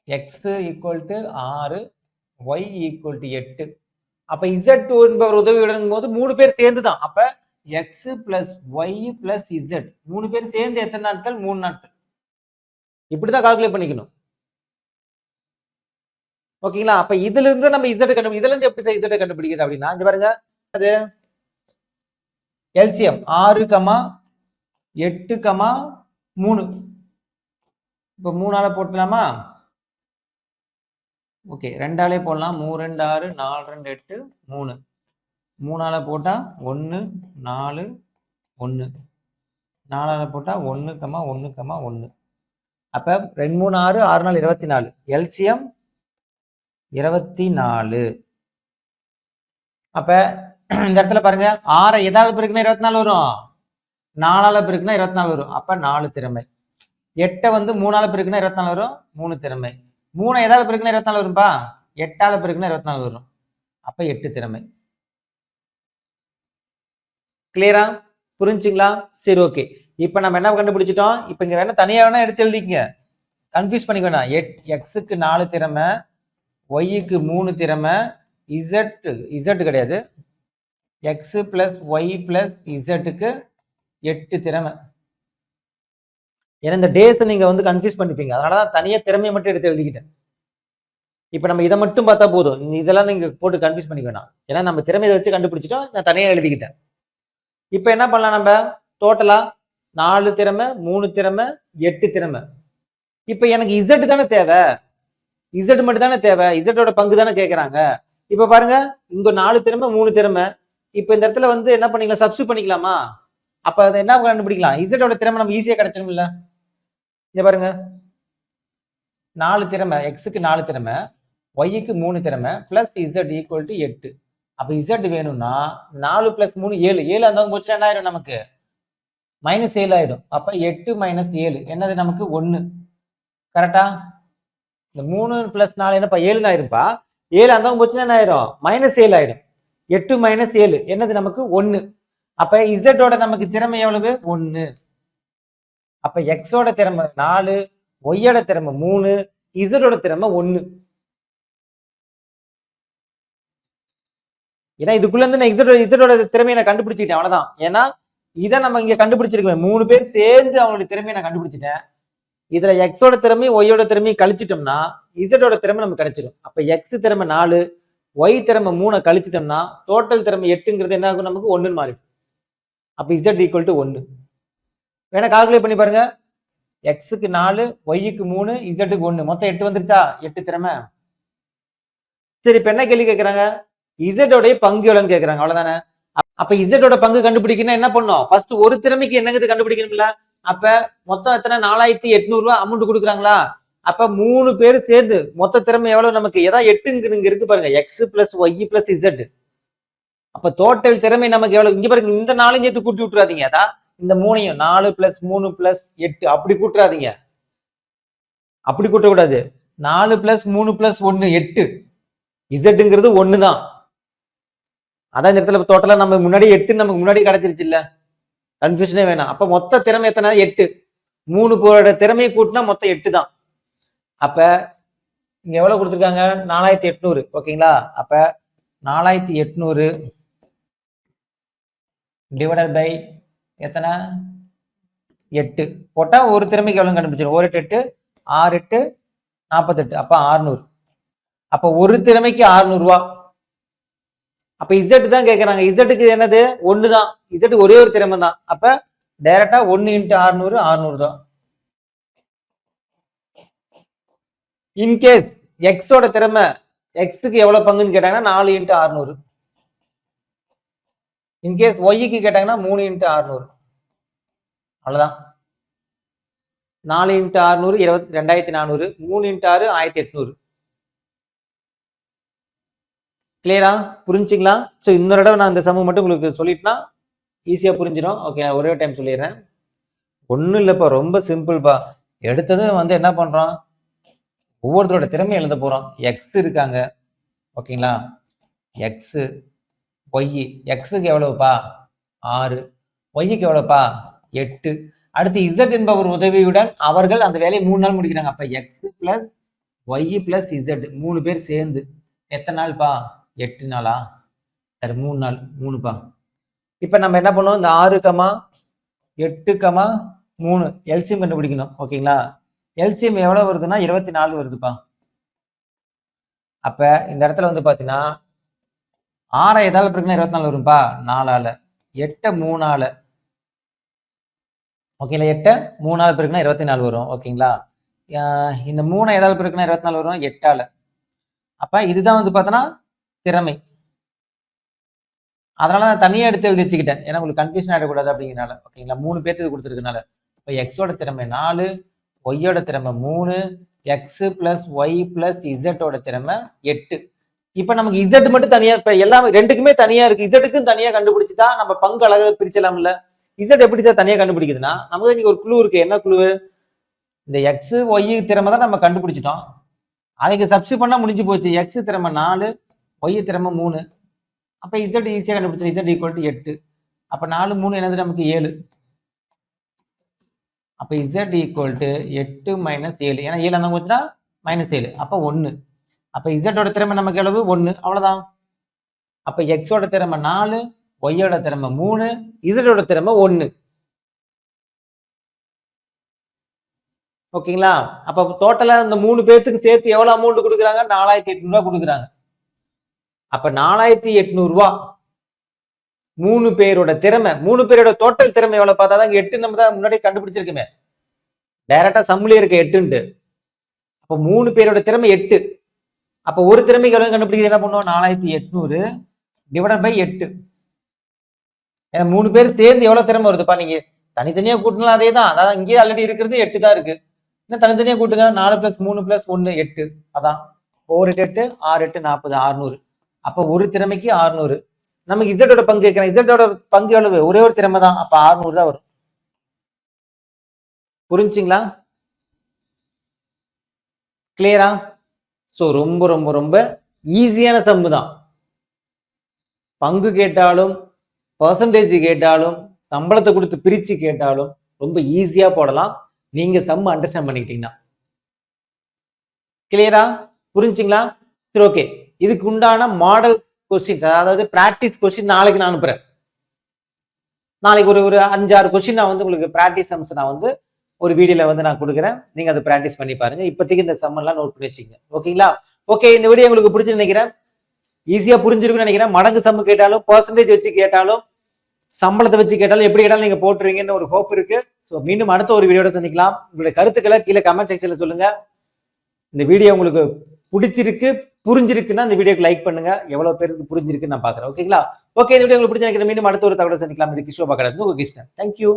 A: x equal to 6, y equal to 8. அப்ப இசட் என்பவர் உதவியுடன் போது 3 பேர் சேர்ந்து தான். அப்ப X plus Y plus Z 3 பேர் சேர்ந்து எத்தனை நாட்கள், 3 நாட்கள். இப்படிதான் கால்குலேட் பண்ணிக்கணும். ஓகேங்களா? அப்ப இதுல இருந்து நம்ம இசட் கண்டுபிடி, இதுல இருந்து எப்படி இசட் கண்டுபிடிக்கிறது அப்படின்னா, இங்க பாருங்க, அது எல்சிஎம் 6, 8, 3. இப்ப 3ஆல போட்டலாமா? ஓகே, 2ஆலே போடலாம். 3 2 6, 4 2 8, 3. 3ஆல போட்டா 1 4 1, 4ஆல போட்டா 1 1 1. அப்ப 2 3 6 6 4 24, எல்சிஎம் 24. அப்ப இந்த இடத்துல பாருங்க, 6 எதால பெருக்குனா 24 வரும், 4ஆல பெருக்குனா 24 வரும். அப்ப 4 திறமை. 8 வந்து 3ஆல பெருக்குனா 24 வரும், 3 திறமை. 3 எதால பெருக்குனா 24 வரும்பா, 8ஆல பெருக்குனா 24 வரும். அப்ப 8 திறமை. கிளியரா, புரிஞ்சுங்களா? சரி, ஓகே. இப்ப நம்ம என்ன கண்டுபிடிச்சிட்டோம். இப்ப இங்க வேணா தனியா வேணா எடுத்து எழுதிக்கங்க, கன்ஃபியூஸ் பண்ணிக்க வேணாம். எக்ஸுக்கு 4 திறமை, ஒய்க்கு 3 திறமை, இசட் கிடையாது, எக்ஸ் பிளஸ் ஒய் பிளஸ் இசட்டுக்கு 8 திறமை. ஏன்னா இந்த டேஸ் நீங்க வந்து கன்ஃபியூஸ் பண்ணிப்பீங்க, அதனாலதான் தனியா திறமையை மட்டும் எடுத்து எழுதிக்கிட்டேன். இப்ப நம்ம இதை மட்டும் பார்த்தா போதும், இதெல்லாம் நீங்க போட்டு கன்ஃபியூஸ் பண்ணிக்க வேணாம். ஏன்னா நம்ம திறமையை வச்சு கண்டுபிடிச்சிட்டோம், நான் தனியா எழுதிக்கிட்டேன். இப்ப என்ன பண்ணலாம், நம்ம டோட்டலா 4 திறமை, 3 திறமை, 8 திறமை. இப்ப எனக்கு இசட் தானே தேவை, இசட் மட்டும் தானே தேவை, இசட்டோட பங்கு தானே கேட்கறாங்க. இப்ப பாருங்க, இங்க 4 திறமை 3 திறமை. இப்ப இந்த இடத்துல வந்து என்ன பண்ணிக்கலாம், சப்ஸ்டிட் பண்ணிக்கலாமா? அப்ப அதை என்ன கண்டுபிடிக்கலாம், இசட்டோட திறமை நம்ம ஈஸியா கிடைச்சிடும் இல்ல. இங்க பாருங்க, 4 திறமை, எக்ஸுக்கு 4 திறமை, ஒய்க்கு 3 திறமை பிளஸ் இசட் ஈக்குவல் டு 8. அப்ப இசட் வேணும்னா 4 பிளஸ் 3 7, 7 அந்த போச்சுன்னா என்ன ஆயிடும், நமக்கு -7 ஆயிடும். அப்ப 8 - 7 என்னது, நமக்கு 1. கரெக்டா? இந்த 3 பிளஸ் 4 என்னப்பா 7 ஆயிருப்பா. 7 அந்த போச்சுன்னா என்ன ஆயிரும், -7 ஆயிடும். 8 - 7 என்னது, நமக்கு 1. அப்ப இசட்டோட நமக்கு திறமை எவ்வளவு, 1. அப்ப எக்ஸோட திறமை 4, ஒய்யோட திறமை 3, இசட்டோட திறமை 1. ஏன்னா இதுக்குள்ள இருந்து நான் இசட்டோட திறமையை நான் கண்டுபிடிச்சிட்டேன், அவ்வளவுதான். ஏன்னா இதை நம்ம இங்க கண்டுபிடிச்சிருக்கேன், 3 பேர் சேர்ந்து அவங்களுடைய திறமையை நான் கண்டுபிடிச்சிட்டேன். இதுல எக்ஸோட திறமையும் ஒய்யோட திறமையும் கழிச்சிட்டோம்னா இசட்டோட திறமை நமக்கு கிடைச்சிடும். அப்ப எக்ஸ் திறமை 4, ஒய் திறமை 3 கழிச்சிட்டோம்னா டோட்டல் திறமை 8ங்கிறது என்ன ஆகும், நமக்கு 1 மாறிடும். அப்ப இசட் ஈக்குவல் டு 1. வேணா கால்குலேட் பண்ணி பாருங்க. எக்ஸுக்கு 4, ஒய்க்கு 3, இசட்டுக்கு 1, மொத்தம் 8 வந்துருச்சா? 8 திறமை. சரி, இப்ப என்ன கேள்வி கேட்கறாங்க? இசட்டோடைய பங்கு எவ்வளவுன்னு கேட்கறாங்க, அவ்வளவுதானே? அப்ப இசட்டோட பங்கு கண்டுபிடிக்கணும் என்ன பண்ணும்? ஃபர்ஸ்ட் ஒரு திறமைக்கு என்னங்கிறது கண்டுபிடிக்கணும்ல. அப்ப மொத்தம் எத்தனை? 4800 ரூபாய் அமௌண்ட் கொடுக்குறாங்களா? அப்ப 3 பேர் சேர்ந்து மொத்த திறமை எவ்வளவு நமக்கு? ஏதாவது 8 இங்க இருக்கு பாருங்க, X plus Y plus Z. அப்ப டோட்டல் திறமை நமக்கு எவ்வளவு? இங்க பாருங்க, இந்த 4 சேர்த்து கூட்டி விட்டுறாதீங்க. அதான் இந்த 3ஐயும் 4 பிளஸ் 3 பிளஸ் 8 அப்படி கூட்டுறாதீங்க. அப்படி கூட்டக்கூடாது. 4 பிளஸ் 3 பிளஸ் 1 8. இசட்டுங்கிறது 1 தான். அதான் இந்த இடத்துல டோட்டலா நம்ம முன்னாடி 8 நமக்கு முன்னாடி கிடைச்சிருச்சு இல்ல, கன்ஃபியூஷனே வேணாம். அப்ப மொத்த திறமை எத்தனை? 8. 3 பேரோட திறமையை கூட்டினா மொத்தம் 8 தான். அப்ப இங்க எவ்வளவு கொடுத்துருக்காங்க? 4800. ஓகேங்களா? அப்ப 4800 டிவைடட் பை எத்தனை? 8 போட்டா ஒரு திறமைக்கு எவ்வளவு கண்டுபிடிச்சிடும்? 1 8 6 8 48. அப்ப 600. அப்ப ஒரு திறமைக்கு 600 ரூபாய். அப்ப இசட் தான் கேட்கறாங்க. இசட்டுக்கு என்னது? 1 தான். இசட்டு ஒரே ஒரு திறமை தான். அப்ப டைரக்டா 1 × 600 600 தான். இன்கேஸ் எக்ஸோட திறமை, எக்ஸுக்கு எவ்வளவு பங்குன்னு கேட்டாங்கன்னா 4 × 600. இன்கேஸ் ஒய்க்கு கேட்டாங்கன்னா 3 × 600. அவ்வளவுதான். 4 × 600 2400, 3 × 6 1800. கிளியரா? புரிஞ்சுங்களா? ஸோ இன்னொரு தடவை நான் இந்த சம மட்டும் உங்களுக்கு சொல்லிட்டுனா ஈஸியா புரிஞ்சிடும். ஓகே, ஒரே டைம் சொல்லிடுறேன். ஒன்றும் இல்லைப்பா, ரொம்ப சிம்பிள்ப்பா. எடுத்ததும் என்ன பண்றோம்? ஒவ்வொருத்தரோட திறமை எழுத போறோம். எக்ஸ் இருக்காங்க, ஓகேங்களா? X Y. எக்ஸுக்கு எவ்வளவுப்பா? 6. ஒய்க்கு எவ்வளவுப்பா? 8. அடுத்து இசட் என்பவர் உதவியுடன் அவர்கள் அந்த வேலையை 3 நாள் முடிக்கிறாங்க. அப்ப X plus Y plus Z 3 பேர் சேர்ந்து எத்தனை நாள்ப்பா? 8 நாளா? சரி, 3 நாள். 3பா. இப்ப நம்ம என்ன பண்ணுவோம்? இந்த 6, 8, 3 எல்சிஎம் கண்டுபிடிக்கணும். ஓகேங்களா? எல்சிஎம் எவ்வளவு வருதுன்னா 24 வருதுப்பா. அப்ப இந்த இடத்துல பாத்தீங்கன்னா 6 எதால பெருக்குனா 24 வரும்பா? 4ஆல. 8 3ஆல. ஓகேங்களா? 8 3ஆல பெருக்குனா 24 வரும். ஓகேங்களா? இந்த 3 எதால பெருக்குனா 24 வரும்? 8ஆல. அப்ப இதுதான் பார்த்தோன்னா திறமை. அதனால நான் தனியா எடுத்து எழுதி வச்சுக்கிட்டேன், ஏன்னா உங்களுக்கு கன்ஃபியூஷன் ஆகிடக்கூடாது அப்படிங்கிறனால. ஓகேங்களா? 3 பேர்த்துக்கு கொடுத்துருக்கனால. இப்போ எக்ஸோட திறமை 4, ஒய்யோட திறமை 3, எக்ஸ் பிளஸ் ஒய் பிளஸ் இசட்டோட திறமை 8. இப்போ நமக்கு இசட் மட்டும் தனியா, இப்போ எல்லாமே ரெண்டுக்குமே தனியா இருக்கு. இசட்டுக்கும் தனியா கண்டுபிடிச்சுட்டா நம்ம பங்கு அழகாக பிரிச்சலாம்ல. இசட் எப்படி சார் தனியா கண்டுபிடிக்குதுன்னா, நமக்கு இன்னைக்கு ஒரு குழு இருக்கு. என்ன குழு? இந்த எக்ஸ் ஒய் திறமை தான் நம்ம கண்டுபிடிச்சிட்டோம். அதுக்கு சப்ஸ்டிட் பண்ணா முடிஞ்சு போச்சு. எக்ஸ் திறமை 4, ஒய் திறமை 3. அப்ப இசட் ஈஸியா கண்டுபிடிச்சு. Z equal to 8. அப்ப 4 3 என்னது? நமக்கு 7. அப்ப இசட் ஈக்குவல் டு 8 மைனஸ் 7. ஏன்னா 7 அந்த போச்சுன்னா -7. அப்ப 1. அப்ப இசட்டோட திறமை நமக்கு எவ்வளவு? 1. அவ்வளவுதான். அப்ப எக்ஸோட திறமை 4, ஒய்யோட திறமை 3, இசட்டோட திறமை 1. ஓகேங்களா? அப்ப டோட்டலா இந்த 3 பேர்த்துக்கு சேர்த்து எவ்வளவு அமௌண்ட் கொடுக்குறாங்க? 4800 ரூபாய் கொடுக்குறாங்க. அப்ப 4800 ரூபாய் 3 பேரோட திறமை. 3 பேரோட டோட்டல் திறமை எவ்வளவு பார்த்தாதான் 8 நம்ம தான் முன்னாடி கண்டுபிடிச்சிருக்குமே. டைரக்டா சம்முலயே இருக்க 8. அப்ப 3 பேரோட திறமை 8. அப்ப ஒரு திறமைக்கு எவ்வளவு கண்டுபிடிக்கிறது? என்ன பண்ணுவோம்? 4800 டிவைடட் பை 8. ஏன்னா 3 பேர் சேர்ந்து எவ்வளவு திறமை வருதுப்பா? நீங்க தனித்தனியா கூட்டினாலும் அதே தான். அதாவது இங்கே ஆல்ரெடி இருக்கிறது 8 தான் இருக்கு. இன்னும் தனித்தனியா கூட்டுங்க. 4 + 3 + 1 8. அதான் 4 8 6 8 40 600. அப்ப ஒரு திறமைக்கு 600. நமக்கு இசட்டோட பங்கு கேட்கிறேன். இசட்டோட பங்கு எவ்வளவு? ஒரே ஒரு திறமை தான். அப்ப 600 தான் வரும். புரிஞ்சுங்களா? கிளியரா? சோ ரொம்ப ரொம்ப ரொம்ப ஈஸியான சம்மு தான். பங்கு கேட்டாலும், பர்சன்டேஜ் கேட்டாலும், சம்பளத்தை கொடுத்து பிரிச்சு கேட்டாலும் ரொம்ப ஈஸியா போடலாம். நீங்க சம் அண்டர்ஸ்டாண்ட் பண்ணிக்கிட்டீங்கன்னா. கிளியரா? புரிஞ்சுங்களா? சரி, ஓகே. இதுக்கு உண்டான மாடல் கொஸ்டின்ஸ், அதாவது பிராக்டிஸ் கொஸ்டின் நாளைக்கு நான் அனுப்புறேன். நாளைக்கு ஒரு 5-6 கொஸ்டின் நான் உங்களுக்கு பிராக்டிஸ் சம்ஸ் நான் ஒரு வீடியோல நான் கொடுக்குறேன். நீங்க அதை பிராக்டிஸ் பண்ணி பாருங்க. இப்போதைக்கு இந்த சம் எல்லாம் நோட் பண்ணி வச்சுங்க. ஓகேங்களா? ஓகே, இந்த வீடியோ உங்களுக்கு பிடிச்சு நினைக்கிறேன். ஈஸியா புரிஞ்சிருக்குன்னு நினைக்கிறேன். மடங்கு சம் கேட்டாலும், பர்சன்டேஜ் வச்சு கேட்டாலும், சம்பளத்தை வச்சு கேட்டாலும் எப்படி கேட்டாலும் நீங்க போட்டுருவீங்கன்னு ஒரு ஹோப் இருக்கு. ஸோ மீண்டும் அடுத்த ஒரு வீடியோட சந்திக்கலாம். உங்களுடைய கருத்துக்களை கீழே கமெண்ட் செக்ஷன்ல சொல்லுங்க. இந்த வீடியோ உங்களுக்கு பிடிச்சிருக்கு புரிஞ்சிருக்குன்னா இந்த வீடியோக்கு லைக் பண்ணுங்க. எவ்வளவு பேருக்கு புரிஞ்சிருக்குன்னு நான் பாக்குறேன். ஓகேங்களா? ஓகே, இந்த வீடியோ உங்களுக்கு பிடிச்சிருக்கேன். மீண்டும் அடுத்த ஒரு தகவலை சந்திக்கலாம். இது கிஷோபா கடை, உங்க கிருஷ்ணன். தேங்க்யூ.